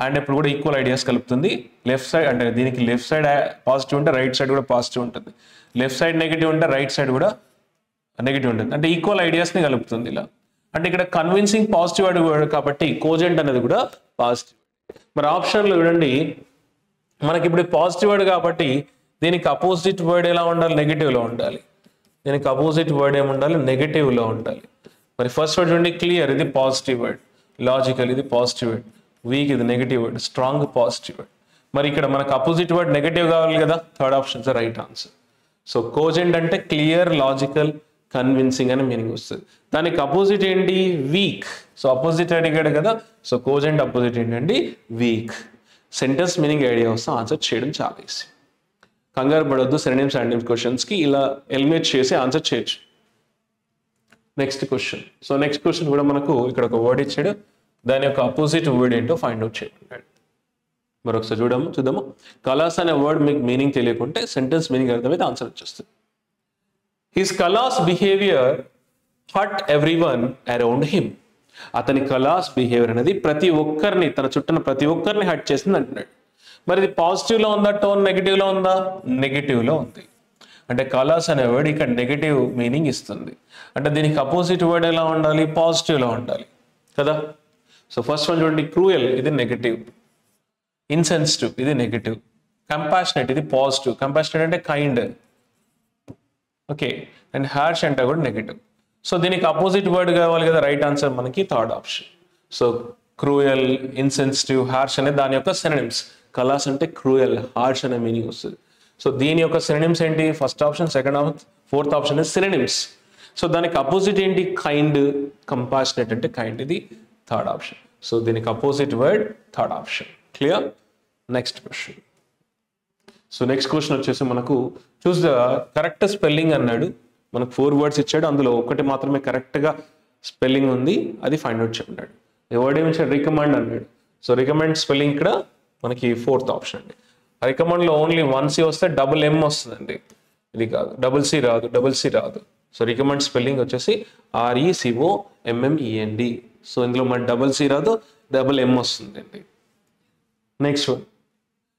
అండ్ ఎప్పుడు కూడా ఈక్వల్ ఐడియాస్ కలుపుతుంది. లెఫ్ట్ సైడ్ అంటే దీనికి లెఫ్ట్ సైడ్ పాజిటివ్ ఉంటే రైట్ సైడ్ కూడా పాజిటివ్ ఉంటుంది, లెఫ్ట్ సైడ్ నెగిటివ్ ఉంటే రైట్ సైడ్ కూడా నెగిటివ్ ఉంటుంది, అంటే ఈక్వల్ ఐడియాస్ని కలుపుతుంది ఇలా. అంటే ఇక్కడ కన్విన్సింగ్ పాజిటివ్ వర్డ్ కాబట్టి కోజెంట్ అనేది కూడా పాజిటివ్. మరి ఆప్షన్లో చూడండి, మనకి ఇప్పుడు పాజిటివ్ వర్డ్ కాబట్టి దీనికి అపోజిట్ వర్డ్ ఎలా ఉండాలి? నెగిటివ్లో ఉండాలి. దీనికి అపోజిట్ వర్డ్ ఏముండాలి? నెగిటివ్లో ఉండాలి. మరి ఫస్ట్ వర్డ్ చూడండి, క్లియర్ ఇది పాజిటివ్ వర్డ్, లాజికల్ ఇది పాజిటివ్ వర్డ్, వీక్ ఇది negative word, strong positive word. మరి ఇక్కడ మనకు అపోజిట్ వర్డ్ నెగిటివ్ కావాలి కదా, third option is the right answer. So cogent అంటే క్లియర్, లాజికల్, కన్విన్సింగ్ అని మీనింగ్ వస్తుంది. దానికి అపోజిట్ ఏంటి? వీక్. సో అపోజిట్ అడిగాడు కదా, సో కోజెంట్ అపోజిట్ ఏంటండి? వీక్. సెంటెన్స్ మీనింగ్ ఐడియా వస్తే ఆన్సర్ చేయడం చాలా ఈజీ. కంగారు పడొద్దు, సినోనిమ్స్ యాంటోనిమ్స్ క్వశ్చన్స్కి ఇలా ఎలిమినేట్ చేసి ఆన్సర్ చేయొచ్చు. Next question. So next question కూడా మనకు ఇక్కడ ఒక వర్డ్ ఇచ్చాడు, దాని యొక్క అపోజిట్ వర్డ్ ఏంటో ఫైండ్ అవుట్ చేయండి. మరొకసారి చూద్దాము. కలాస్ అనే వర్డ్ మీకు మీనింగ్ తెలియకుంటే సెంటెన్స్ మీనింగ్ అర్థమైతే ఆన్సర్ వచ్చేస్తుంది. His callous behaviour hurt everyone around him. అతని కలాస్ బిహేవియర్ అనేది ప్రతి ఒక్కరిని, తన చుట్టూన ప్రతి ఒక్కరిని హర్ట్ చేసింది అంటున్నాడు. మరి ఇది పాజిటివ్లో ఉందా, టోన్ నెగిటివ్లో ఉందా? నెగిటివ్లో ఉంది. అంటే కలాస్ అనే వర్డ్ ఇక్కడ నెగిటివ్ మీనింగ్ ఇస్తుంది. అంటే దీనికి అపోజిట్ వర్డ్ ఎలా ఉండాలి? పాజిటివ్లో ఉండాలి కదా. సో ఫస్ట్ వన్ చూడండి, క్రూయల్ ఇది నెగిటివ్, ఇన్సెన్సిటివ్ ఇది నెగిటివ్, కంపాషనేట్ ఇది పాజిటివ్, కంపాషనేట్ అంటే కైండ్, ఓకే, అండ్ హార్ష్ అంటే కూడా నెగిటివ్. సో దీనికి అపోజిట్ వర్డ్ కావాలి కదా, రైట్ ఆన్సర్ మనకి third option. So cruel, insensitive, harsh అనే దాని యొక్క సినోనిమ్స్. కలాస్ అంటే క్రూయల్, హార్ష్ అనే మీనింగ్ వస్తుంది. సో దీని యొక్క సినోనిమ్స్ ఏంటి? First option, second option, fourth option is synonyms. So దానికి అపోజిట్ ఏంటి? కైండ్, కంపాషనేట్ అంటే కైండ్, ఇది థర్డ్ ఆప్షన్. సో దీనికి opposite word third option. Clear? Next question. So next question వచ్చేసి మనకు చూస్ ద కరెక్ట్ స్పెల్లింగ్ అన్నాడు. మనకు 4 వర్డ్స్ ఇచ్చాడు, అందులో ఒకటి మాత్రమే కరెక్ట్గా స్పెల్లింగ్ ఉంది, అది ఫైండ్ అవుట్ చెప్పాడు. వర్డ్ ఏమి ఇచ్చాడు? రికమెండ్ అన్నాడు. సో రికమెండ్ స్పెల్లింగ్ ఇక్కడ మనకి ఫోర్త్ ఆప్షన్ అండి. రికమెండ్లో ఓన్లీ 1C వస్తే డబుల్ M వస్తుందండి, ఇది కాదు, డబుల్ సి రాదు. సో రికమెండ్ స్పెల్లింగ్ వచ్చేసి RECOMMEND. సో ఇందులో మన డబుల్ సి రాదు, డబుల్ M వస్తుందండి. నెక్స్ట్ వన్,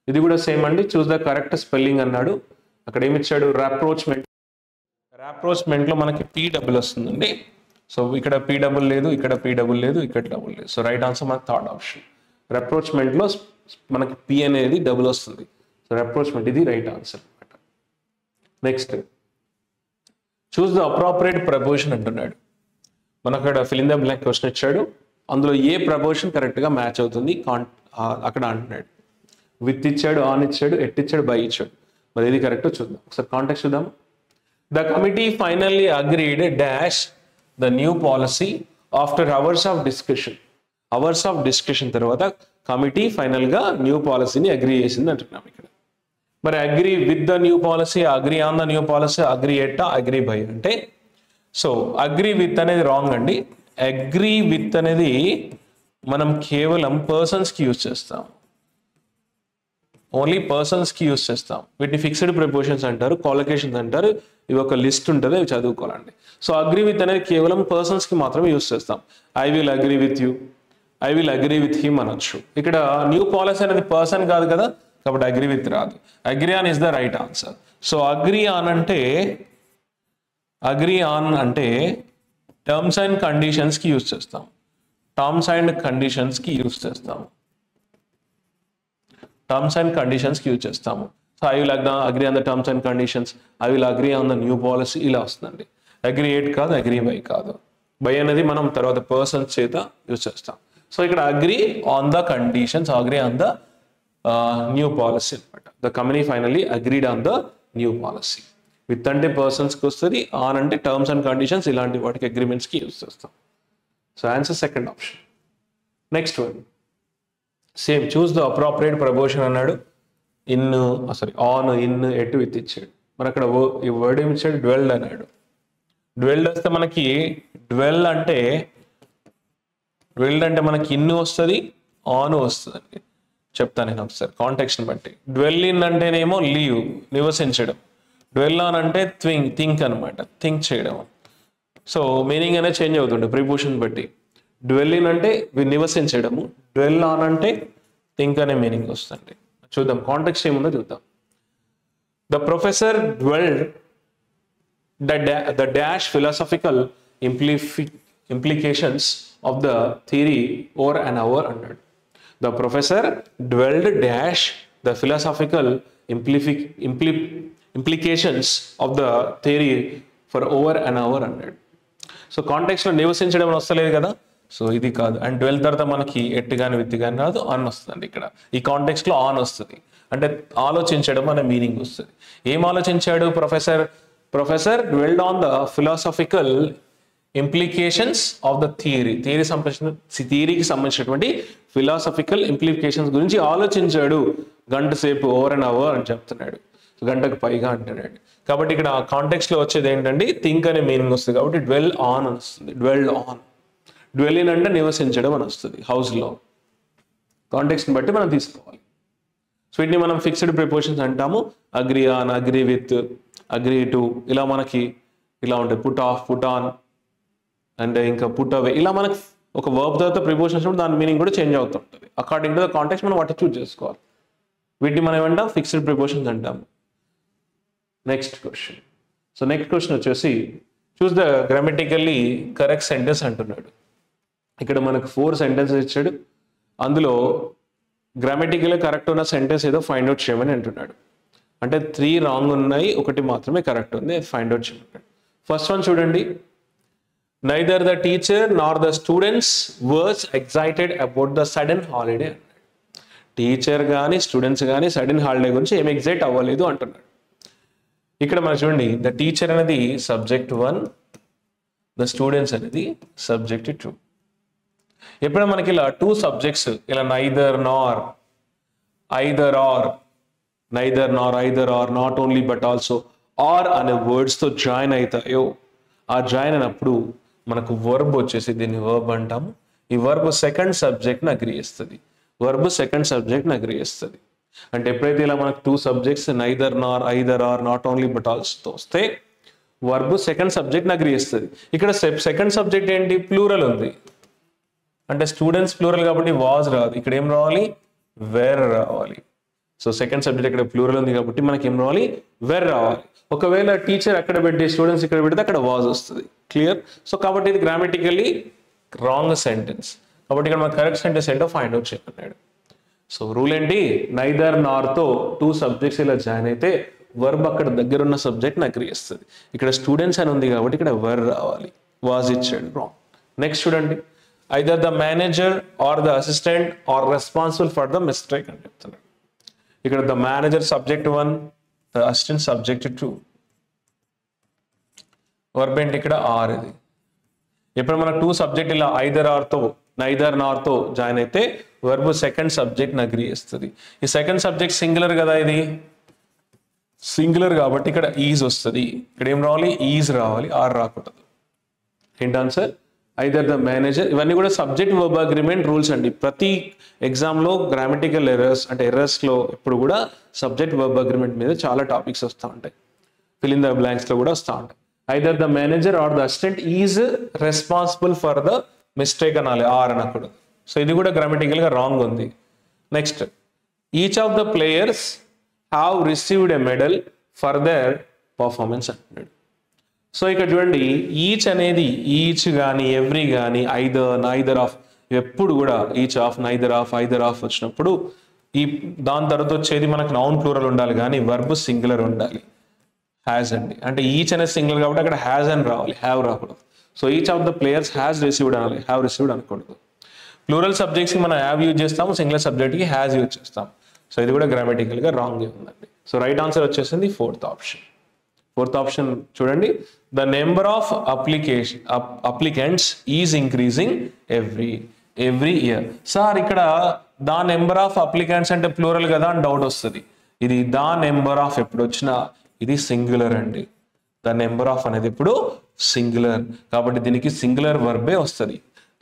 ఇది కూడా సేమ్ అండి. చూస్ ద కరెక్ట్ స్పెల్లింగ్ అన్నాడు. అక్కడ ఏమి ఇచ్చాడు? రాప్రోచ్మెంట్. రాప్రోచ్మెంట్లో మనకి P వస్తుందండి. సో ఇక్కడ P లేదు, ఇక్కడ P లేదు, ఇక్కడ డబుల్ లేదు. సో రైట్ ఆన్సర్ మనకి థర్డ్ ఆప్షన్. రాప్రోచ్మెంట్లో మనకి P అనేది డబుల్ వస్తుంది. సో రాప్రోచ్మెంట్ ఇది రైట్ ఆన్సర్ అనమాట. Next, choose the appropriate preposition అంటున్నాడు. మనకు అక్కడ fill in the blank question ఇచ్చాడు, అందులో ఏ ప్రపోజిషన్ కరెక్ట్గా మ్యాచ్ అవుతుంది అక్కడ అంటున్నాడు. విత్ ఇచ్చాడు, ఆన్ ఇచ్చాడు, ఎట్ ఇచ్చాడు, బై ఇచ్చాడు. మరి ఇది కరెక్ట్ చూద్దాం. ఒకసారి కాంటెక్స్ట్ చూద్దాం. The committee finally agreed dash the new policy after hours of discussion. Hours of discussion తర్వాత కమిటీ ఫైనల్గా న్యూ పాలసీని అగ్రీ చేసింది అంటున్నాం ఇక్కడ. మరి agree with the new policy, agree on the new policy, agree at, agree by అంటే. So agree with అనేది wrong అండి. అగ్రీ విత్ అనేది మనం కేవలం పర్సన్స్కి యూజ్ చేస్తాం. ఓన్లీ పర్సన్స్కి యూస్ చేస్తాం. వీటిని ఫిక్స్డ్ ప్రిపోజిషన్స్ అంటారు, కాలొకేషన్స్ అంటారు. ఇవి ఒక లిస్ట్ ఉంటుంది, అవి చదువుకోవాలండి. సో అగ్రీ విత్ అనేది కేవలం పర్సన్స్కి మాత్రమే యూస్ చేస్తాం. I will agree with you, I will agree with him అనొచ్చు. ఇక్కడ న్యూ పాలసీ అనేది పర్సన్ కాదు కదా, కాబట్టి అగ్రీ విత్ రాదు. Agree on is the right answer. So agree on అంటే టర్మ్స్ అండ్ కండిషన్స్కి యూస్ చేస్తాం. టర్మ్స్ అండ్ కండిషన్స్కి యూస్ చేస్తాము. టర్మ్స్ అండ్ కండిషన్స్కి యూజ్ చేస్తాము. So I will agree on the terms and conditions, I will agree on the new policy, ఇలా వస్తుందండి. Agree at కాదు, agree by కాదు. By అనేది మనం తర్వాత పర్సన్స్ చేత యూజ్ చేస్తాం. సో ఇక్కడ agree on the conditions, agree on the new policy అనమాట. The company finally agreed on the new policy. With అంటే పర్సన్స్కి వస్తుంది, ఆన్ అంటే టర్మ్స్ అండ్ కండిషన్స్, ఇలాంటి వాటికి అగ్రిమెంట్స్కి యూజ్ చేస్తాం. So answer second option. Next one same, choose the appropriate preposition అన్నాడు. ఆన్, ఇన్, ఎటు, విత్ ఇచ్చాడు. మరి అక్కడ ఈ వర్డ్ ఏమి ఇచ్చాడు? డ్వెల్డ్ అన్నాడు. డ్వెల్డ్ వస్తే మనకి డ్వెల్డ్ అంటే మనకి ఇన్ వస్తుంది, ఆన్ వస్తుంది. చెప్తాను నేను ఒకసారి కాంటెక్స్ట్ని బట్టి. డ్వెల్ ఇన్ అంటేనేమో లీవ్, నివసించడం. డ్వెల్ ఆన్ అంటే థింక్ అనమాట, థింక్ చేయడం. సో మీనింగ్ అనేది చేంజ్ అవుతుండే ప్రిపోజిషన్ బట్టి. డ్వెల్ ఇన్ అంటే నివసించడము, డ్వెల్ ఆన్ అంటే థింక్ అనే మీనింగ్ వస్తుంది. చూద్దాం కాంటెక్స్ట్ ఏముందో చూద్దాం. The professor dwelled the dash philosophical implications of the theory over an hour అన్నాడు. The professor dwelled dash the philosophical implications of the theory for over an hour అన్నాడు. So కాంటెక్స్ట్లో నివసించడం వస్తలేదు కదా, సో ఇది కాదు. అండ్ డ్వెల్ తర్వాత మనకి at కానీ విత్ కానీ రాదు, ఆన్ వస్తుంది. ఇక్కడ ఈ కాంటెక్స్ట్లో ఆన్ వస్తుంది, అంటే ఆలోచించడం అనే మీనింగ్ వస్తుంది. ఏం ఆలోచించాడు professor dwelled on the philosophical implications of the థియరీకి సంబంధించినటువంటి ఫిలాసఫికల్ ఇంప్లికేషన్స్ గురించి ఆలోచించాడు. గంట సేపు, ఓవర్ అండ్ అవర్ అని చెప్తున్నాడు, గంటకు పైగా అంటున్నాడు. కాబట్టి ఇక్కడ కాంటెక్స్ట్లో వచ్చేది ఏంటంటే థింక్ అనే మీనింగ్ వస్తుంది, కాబట్టి డ్వెల్ ఆన్ అని వస్తుంది. డ్వెల్డ్ ఆన్, డ్వెల్ ఇన్ అంటే నివసించడం అని వస్తుంది హౌస్లో. కాంటెక్స్ట్ని బట్టి మనం తీసుకోవాలి. సో వీటిని మనం ఫిక్స్డ్ ప్రిపోజిషన్స్ అంటాము. Agree on, agree with, agree to, ఇలా మనకి ఇలా ఉంటాయి. Put off, put on, and ఇంకా పుట్ అవే, ఇలా మనకి ఒక వర్బ్ తర్వాత ప్రిపోజిషన్స్ దాని మీనింగ్ కూడా చేంజ్ అవుతుంటుంది. అకార్డింగ్ టు ద కాంటెక్స్ట్ మనం వాటి చూస్ చేసుకోవాలి. వీటిని మనం ఏమంటాం? ఫిక్స్డ్ ప్రిపోజిషన్స్ అంటాము. Next question. So next question వచ్చేసి choose the grammatically correct sentence అంటున్నాడు. ఇక్కడ మనకు 4 సెంటెన్సెస్ ఇచ్చాడు. అందులో గ్రామటికల్లీ కరెక్ట్ ఉన్న సెంటెన్స్ ఏదో ఫైండ్ అవుట్ చేయమని అంటున్నాడు. అంటే 3 రాంగ్ ఉన్నాయి, 1 మాత్రమే కరెక్ట్ ఉంది, అది ఫైండ్ అవుట్ చేయమన్నాడు. ఫస్ట్ వన్ చూడండి. Neither the teacher nor the students were excited about the sudden holiday అన్నాడు. టీచర్ కానీ స్టూడెంట్స్ కానీ సడన్ హాలిడే గురించి ఏమి ఎక్సైట్ అవ్వలేదు అంటున్నాడు. ఇక్కడ మనం చూడండి, ద టీచర్ అనేది సబ్జెక్ట్ 1, ద స్టూడెంట్స్ అనేది సబ్జెక్ట్ 2. ఎప్పుడైనా మనకి ఇలా 2 సబ్జెక్ట్స్ ఇలా neither nor, either or, not only but also, or అనే వర్డ్స్తో జాయిన్ అవుతాయో, ఆ జాయిన్ అయినప్పుడు మనకు వర్బ్ వచ్చేసి దీన్ని వర్బ్ అంటాము. ఈ వర్బ్ సెకండ్ సబ్జెక్ట్ని అగ్రీ చేస్తుంది. అంటే ఎప్పుడైతే ఇలా మనకు 2 subjects neither nor, either or, not only but also వస్తే వర్బ్ సెకండ్ సబ్జెక్ట్ని అగ్రీ చేస్తుంది. ఇక్కడ సెకండ్ సబ్జెక్ట్ ఏంటి? ప్లూరల్ ఉంది. అంటే స్టూడెంట్స్ ప్లూరల్ కాబట్టి వాజ్ రాదు, ఇక్కడ ఏం రావాలి? వేర్ రావాలి. సో సెకండ్ సబ్జెక్ట్ ఇక్కడ ప్లూరల్ ఉంది కాబట్టి మనకి ఏం రావాలి? వేర్ రావాలి. ఒకవేళ టీచర్ అక్కడ పెట్టి స్టూడెంట్స్ ఇక్కడ పెడితే అక్కడ వాజ్ వస్తుంది. క్లియర్? సో కాబట్టి ఇది గ్రామటికల్లీ రాంగ్ సెంటెన్స్. కాబట్టి ఇక్కడ మన కరెక్ట్ సెంటెన్స్ ఏంటో ఫైండ్ అవుట్ చేయమన్నాడు. సో రూల్ ఏంటి? నైదర్ నార్తో 2 సబ్జెక్ట్స్ ఇలా జాయిన్ అయితే వర్బ్ అక్కడ దగ్గర ఉన్న సబ్జెక్ట్ని అగ్రీ చేస్తుంది. ఇక్కడ స్టూడెంట్స్ అని ఉంది కాబట్టి ఇక్కడ వేర్ రావాలి, వాజ్ ఇచ్చాడు, రాంగ్. నెక్స్ట్ చూడండి. Either the manager or the assistant are responsible for the mistake అని చెప్తున్నాడు. ఇక్కడ the manager subject 1, the assistant subject 2. Verb ఏంటి? ఇక్కడ ఆర్. ఇది ఎప్పుడు మనకు 2 సబ్జెక్ట్ ఇలా ఐదర్ ఆర్తో, నైదర్ నార్తో జాయిన్ అయితే వర్బ్ సెకండ్ సబ్జెక్ట్ని అగ్రీ చేస్తుంది. ఈ సెకండ్ సబ్జెక్ట్ సింగులర్ కదా, ఇది సింగులర్ కాబట్టి ఇక్కడ ఈజ్ వస్తుంది. ఇక్కడ ఏం రావాలి? ఈజ్ రావాలి, ఆర్ రాకూడదు. ఏంటి ఆన్సర్? ఐదర్ ద మేనేజర్, ఇవన్నీ కూడా సబ్జెక్ట్ వర్బ్ అగ్రిమెంట్ రూల్స్ అండి. ప్రతి ఎగ్జామ్లో గ్రామటికల్ ఎర్రర్స్ అంటే ఎర్రర్స్లో ఇప్పుడు కూడా సబ్జెక్ట్ వర్బ్ అగ్రిమెంట్ మీద చాలా టాపిక్స్ వస్తూ ఉంటాయి. ఫిల్ ఇన్ ద బ్లాంక్స్లో కూడా వస్తూ ఉంటాయి. Either the manager or the assistant is responsible for the mistake అనాలి, ఆర్ అనకూడదు. సో ఇది కూడా గ్రామటికల్గా రాంగ్ ఉంది. Next, each of the players have received a medal for their performance అంటున్నాడు. సో ఇక్కడ చూడండి, ఈచ్ అనేది ఈచ్ కానీ ఎవ్రీ కానీ ఐదర్ నైదర్ ఆఫ్, ఎప్పుడు కూడా each of neither of either of వచ్చినప్పుడు ఈ దాని తర్వాత వచ్చేది మనకు నౌన్ ప్లూరల్ ఉండాలి కానీ వర్బ్ సింగులర్ ఉండాలి. హ్యాజ్ అండి, అంటే ఈచ్ అనేది సింగులర్ కాబట్టి అక్కడ హ్యాజ్ అని రావాలి, హ్యావ్ రాకూడదు. So each of the players has received అనాలి, హ్యావ్ రిసీవ్డ్ అనకూడదు. ప్లూరల్ సబ్జెక్ట్స్కి మనం హ్యావ్ యూజ్ చేస్తాము, సింగులర్ సబ్జెక్ట్కి హ్యాజ్ యూజ్ చేస్తాం. సో ఇది కూడా గ్రామటికల్గా రాంగ్ ఉందండి. సో రైట్ ఆన్సర్ వచ్చేసింది ఫోర్త్ ఆప్షన్. ఫోర్త్ ఆప్షన్ చూడండి, the number of applicants is increasing every year. Sir ఇక్కడ ద నెంబర్ ఆఫ్ అప్లికెంట్స్ అంటే ప్లూరల్ కదా అని డౌట్ వస్తుంది. ఇది ద నెంబర్ ఆఫ్ ఎప్పుడు వచ్చినా ఇది సింగులర్ అండి. ద నెంబర్ ఆఫ్ అనేది ఇప్పుడు సింగులర్ కాబట్టి దీనికి సింగులర్ వర్బే వస్తుంది.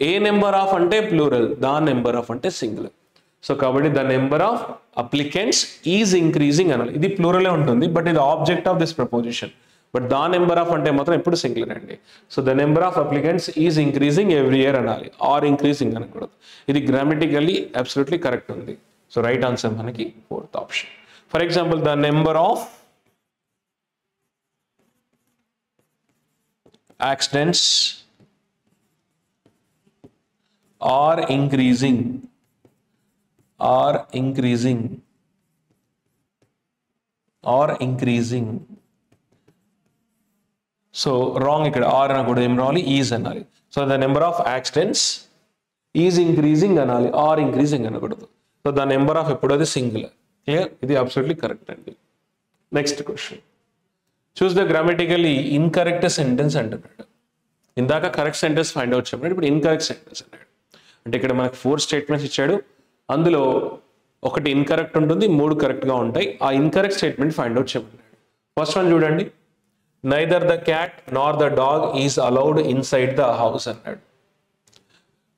ఏ నెంబర్ ఆఫ్ అంటే ప్లూరల్, ద నెంబర్ ఆఫ్ అంటే సింగులర్. సో కాబట్టి the number of applicants is increasing అనాలి. ఇది ప్లూరలే ఉంటుంది బట్ ఇది object of this preposition. But the number of అంటే మాత్రం ఎప్పుడు సింగులర్ అండి. So the number of applicants is increasing every year అనాలి, ఆర్ ఇంక్రీజింగ్ అనకూడదు. ఇది గ్రామటికల్లీ అబ్సల్యూట్లీ కరెక్ట్ ఉంది. సో రైట్ ఆన్సర్ మనకి fourth option. For example, the number of accidents are increasing so wrong, ఇక్కడ ఆర్ అనకూడదు, ఏం రావాలి, ఈజ్ అనాలి. So the number of accidents is increasing అనాలి, ఆర్ ఇంక్రీజింగ్ అనకూడదు. సో ద నెంబర్ ఆఫ్ ఎప్పుడు అది సింగులర్. క్లియర్, ఇది అబ్సల్యూట్లీ కరెక్ట్ అండి. Next question, choose the grammatically incorrect sentence అంటున్నాడు. ఇందాక కరెక్ట్ సెంటెన్స్ ఫైండ్ అవుట్ చెప్పాడు, ఇప్పుడు ఇన్కరెక్ట్ సెంటెన్స్ అన్నాడు. అంటే ఇక్కడ మనకు 4 స్టేట్మెంట్స్ ఇచ్చాడు, అందులో ఒకటి ఇన్కరెక్ట్ ఉంటుంది, 3 కరెక్ట్గా ఉంటాయి. ఆ ఇన్కరెక్ట్ స్టేట్మెంట్ ఫైండ్ అవుట్ చెప్పాడు. ఫస్ట్ వన్ చూడండి, neither the cat nor the dog is allowed inside the house అన్నాడు.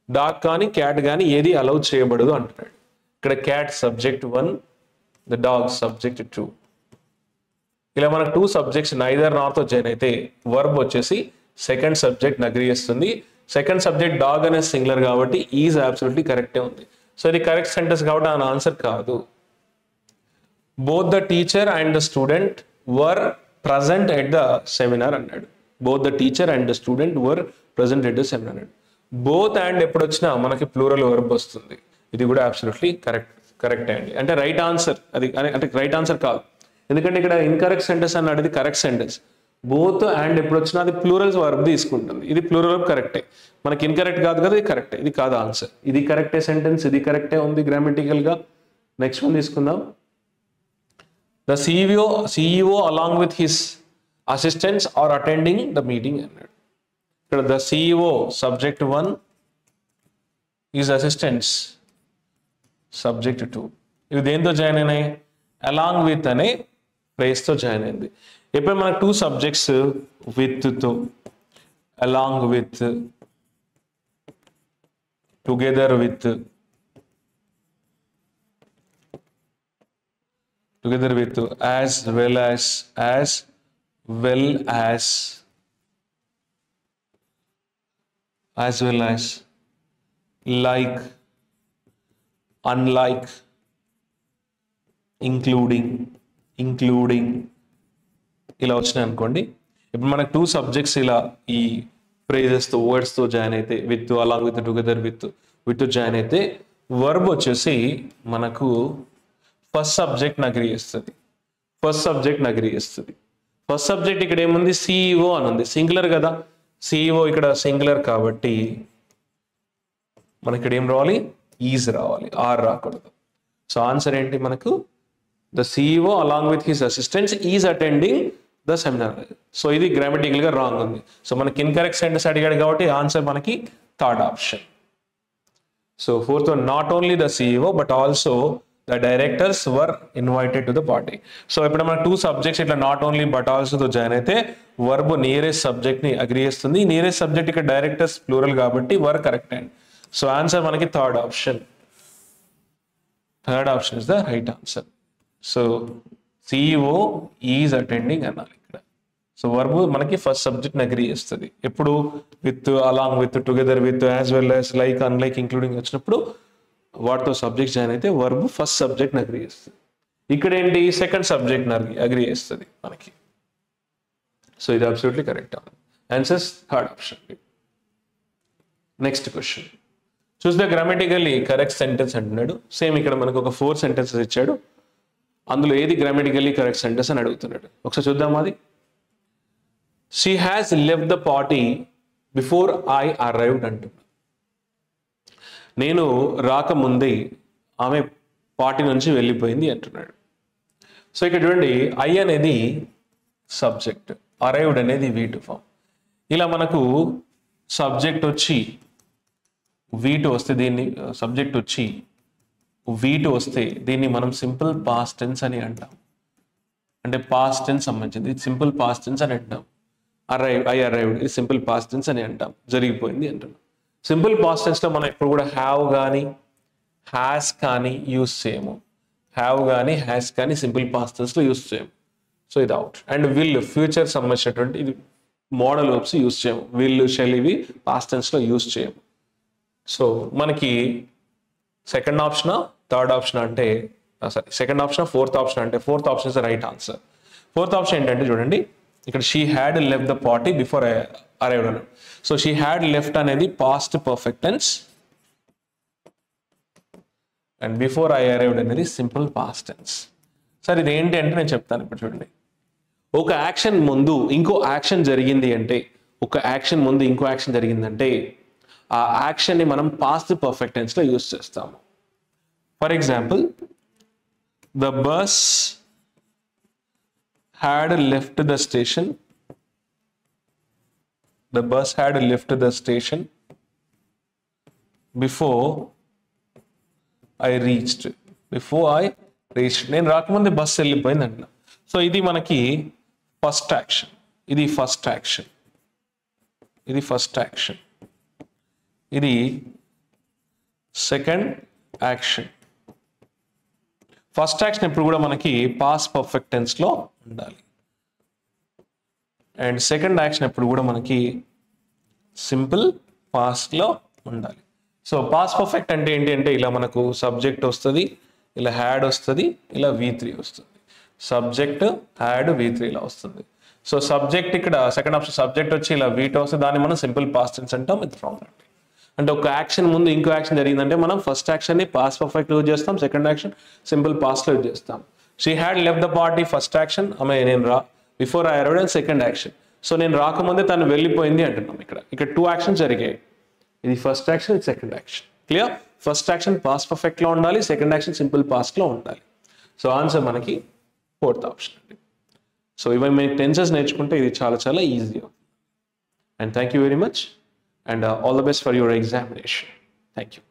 డాగ్ కానీ క్యాట్ కానీ ఏది అలౌ చేయబడదు అంటున్నాడు. ఇక్కడ cat subject 1, the dog subject 2. ఇలా మనకు 2 సబ్జెక్ట్స్ నైదర్ నార్తో జాయిన్ అయితే వర్బ్ వచ్చేసి సెకండ్ సబ్జెక్ట్ అగ్రీ చేస్తుంది. సెకండ్ సబ్జెక్ట్ డాగ్ అనే సింగులర్ కాబట్టి ఈజ్ అబ్సల్యూట్లీ కరెక్టే ఉంది. సో ఇది కరెక్ట్ సెంటెన్స్ కాబట్టి ఆ ఆన్సర్ కాదు. Both the teacher and the student were present at the seminar అన్నాడు. Both the teacher and the student were present at the seminar అన్నాడు. బోత్ అండ్ ఎప్పుడు వచ్చినా మనకి ప్లూరల్ వర్బ్ వస్తుంది. ఇది కూడా అబ్సల్యూట్లీ కరెక్టే అండి. అంటే రైట్ ఆన్సర్ అది, అంటే రైట్ ఆన్సర్ కాదు, ఎందుకంటే ఇక్కడ ఇన్కరెక్ట్ సెంటెన్స్ అన్నాడు, ఇది కరెక్ట్ సెంటెన్స్. బోత్ అండ్ ఎప్పుడు వచ్చినా అది ప్లూరల్ వర్బ్ తీసుకుంటుంది. ఇది ప్లూరల్ వర్బ్ కరెక్టే, మనకి ఇన్కరెక్ట్ కాదు కదా, ఇది కరెక్టే, ఇది కాదు ఆన్సర్. ఇది కరెక్టే సెంటెన్స్, ఇది కరెక్టే ఉంది గ్రామటికల్గా. నెక్స్ట్ వన్ తీసుకుందాం, the CEO along with his assistants are attending the meeting అన్నాడు. ఇక్కడ the CEO subject 1 is assistants subject 2. ఇవి దేంతో జాయిన్ అయినాయి, అలాంగ్ విత్ అనే ఫ్రేజ్తో జాయిన్ అయింది. ఎప్పుడు మనకు 2 సబ్జెక్ట్స్ విత్తో, along with, together with, as well as, like, unlike, including ఇలా వచ్చినాయి అనుకోండి. ఇప్పుడు మనకు 2 సబ్జెక్ట్స్ ఇలా ఈ ఫ్రేజెస్తో వర్డ్స్తో జాయిన్ అయితే, with, along with, together with join అయితే వర్బ్ వచ్చేసి మనకు ఫస్ట్ సబ్జెక్ట్ అగ్రీ చేస్తుంది. ఫస్ట్ సబ్జెక్ట్ ఇక్కడ ఏముంది, CEO అని ఉంది, సింగులర్ కదా. CEO ఇక్కడ సింగులర్ కాబట్టి మనకి ఇక్కడ ఏం రావాలి, ఈజ్ రావాలి, ఆర్ రాకూడదు. సో ఆన్సర్ ఏంటి మనకు, the CEO along with his assistants is attending the seminar. So ఇది గ్రామటికల్గా రాంగ్ ఉంది. సో మనకి ఇన్కరెక్ట్ సెంటెన్స్ అడిగాడు కాబట్టి ఆన్సర్ మనకి third option. So fourth one, not only the CEO but also the directors were invited to the party. So ఇప్పుడు మన 2 subjects ఇట్లా not only but ఆల్సోతో join అయితే వర్బ్ నియరెస్ట్ సబ్జెక్ట్ ని agree చేస్తుంది. Nearest subject ఇక్కడ directors plural కాబట్టి వర్ correct and. So answer మనకి third option is the right answer. So CEO is attending అనాలి ఇక్కడ. సో వర్బ్ మనకి ఫస్ట్ సబ్జెక్ట్ ని అగ్రీ చేస్తుంది. ఎప్పుడు with, along with, together with, as well as, like, unlike, including వచ్చినప్పుడు వాటితో సబ్జెక్ట్ జాయిన్ అయితే వర్బ్ ఫస్ట్ సబ్జెక్ట్ ని అగ్రీ చేస్తుంది. ఇక్కడ ఏంటి సెకండ్ సబ్జెక్ట్ ని అగ్రీ చేస్తుంది మనకి. సో ఇది absolutely correct. Answers third option. Next question, choose the grammatically correct sentence అంటున్నాడు. సేమ్ ఇక్కడ మనకు ఒక 4 సెంటెన్సెస్ ఇచ్చాడు. అందులో ఏది గ్రామటికల్లీ కరెక్ట్ సెంటెన్స్ అని అడుగుతున్నాడు. ఒకసారి చూద్దాం. అది she has left the party before I arrived అంటున్నాడు. నేను రాకముందే ఆమె పార్టీ నుంచి వెళ్ళిపోయింది అంటున్నాడు. సో ఇక్కడ చూడండి, ఐ అనేది సబ్జెక్ట్, అరైవ్డ్ అనేది V2 ఫామ్. ఇలా మనకు సబ్జెక్ట్ వచ్చి V2 వస్తే దీన్ని, సబ్జెక్ట్ వచ్చి V2 వస్తే దీన్ని మనం సింపుల్ పాస్ట్ టెన్స్ అని అంటాం. అంటే పాస్ట్ టెన్స్ సంబంధించింది, సింపుల్ పాస్ట్ టెన్స్ అని అంటాం. ఐ అరైవ్డ్ ఇది సింపుల్ పాస్ట్ టెన్స్ అని అంటాం, జరిగిపోయింది అంటున్నాం. సింపుల్ పాస్ట్ టెన్స్ లో మనం ఇప్పుడు కూడా హ్యావ్ కానీ హ్యాస్ కానీ యూస్ చేయము. హ్యావ్ కానీ హ్యాస్ కానీ సింపుల్ పాస్ట్ టెన్స్ లో యూస్ చేయము. సో ఇది అవుట్. అండ్ విల్ ఫ్యూచర్ సంబంధించినటువంటి ఇది మోడల్ వర్బ్స్ యూస్ చేయము. విల్, షెల్ ఇవి పాస్ట్ టెన్స్ లో యూస్ చేయము. సో మనకి సెకండ్ ఆప్షన్, థర్డ్ ఆప్షన్ అంటే సెకండ్ ఆప్షన్, ఫోర్త్ ఆప్షన్ అంటే fourth option is the right answer. Fourth option ఏంటంటే చూడండి, ఇక్కడ she had left the party before arrived అన్నాడు. సో షీ హ్యాడ్ లెఫ్ట్ అనేది past perfect tense and before I arrived అనేది simple past tense. Sir ఇది ఏంటి అంటే నేను చెప్తాను. ఇప్పుడు చూడండి, ఒక యాక్షన్ ముందు ఇంకో యాక్షన్ జరిగింది అంటే, ఒక యాక్షన్ ముందు ఇంకో యాక్షన్ జరిగిందంటే ఆ యాక్షన్ ని మనం పాస్ట్ పర్ఫెక్ట్ టెన్స్ లో యూస్ చేస్తాము. For example, the bus had left the station. The bus had left the station before I reached. Before I reached. నేను రాకముందే బస్ వెళ్ళిపోయింది అంటున్నా. సో ఇది మనకి ఫస్ట్ యాక్షన్, ఇది ఫస్ట్ యాక్షన్, ఇది ఫస్ట్ యాక్షన్, ఇది సెకండ్ యాక్షన్. ఫస్ట్ యాక్షన్ ఎప్పుడు కూడా మనకి పాస్ట్ పర్ఫెక్ట్ టెన్స్ లో ఉండాలి. అండ్ సెకండ్ యాక్షన్ ఎప్పుడు కూడా మనకి సింపుల్ పాస్ట్ లో ఉండాలి. సో పాస్ట్ పర్ఫెక్ట్ అంటే ఏంటి అంటే ఇలా మనకు సబ్జెక్ట్ వస్తుంది, ఇలా హ్యాడ్ వస్తుంది, ఇలా V3 వస్తుంది. సబ్జెక్ట్, హ్యాడ్, V3 ఇలా వస్తుంది. సో సబ్జెక్ట్ ఇక్కడ సెకండ్ ఆప్షన్ సబ్జెక్ట్ వచ్చి ఇలా V2 వస్తుంది, దాన్ని మనం సింపుల్ పాస్ట్ టెన్స్ అంటాం. ఇది రాంగ్ అండి. అంటే ఒక యాక్షన్ ముందు ఇంకో యాక్షన్ జరిగిందంటే మనం ఫస్ట్ యాక్షన్ ని పాస్ట్ పర్ఫెక్ట్ యూజ్ చేస్తాం, సెకండ్ యాక్షన్ సింపుల్ పాస్ట్ లో యూజ్ చేస్తాం. She had left the party first action, ఆమె నేను before I arrived and second action. So నేను రాకముందే తను వెళ్ళిపోయింది అంటున్నాం. ఇక్కడ 2 యాక్షన్స్ జరిగాయి. ఇది ఫస్ట్ యాక్షన్, ఇది second action. Clear? First action past perfect లో ఉండాలి, సెకండ్ యాక్షన్ సింపుల్ పాస్ట్ లో ఉండాలి. సో ఆన్సర్ మనకి ఫోర్త్ ఆప్షన్ అండి. సో ఇవి మీకు టెన్సెస్ నేర్చుకుంటే ఇది చాలా చాలా ఈజీ అవుతుంది. And thank you very much. And all the best for your examination. Thank you.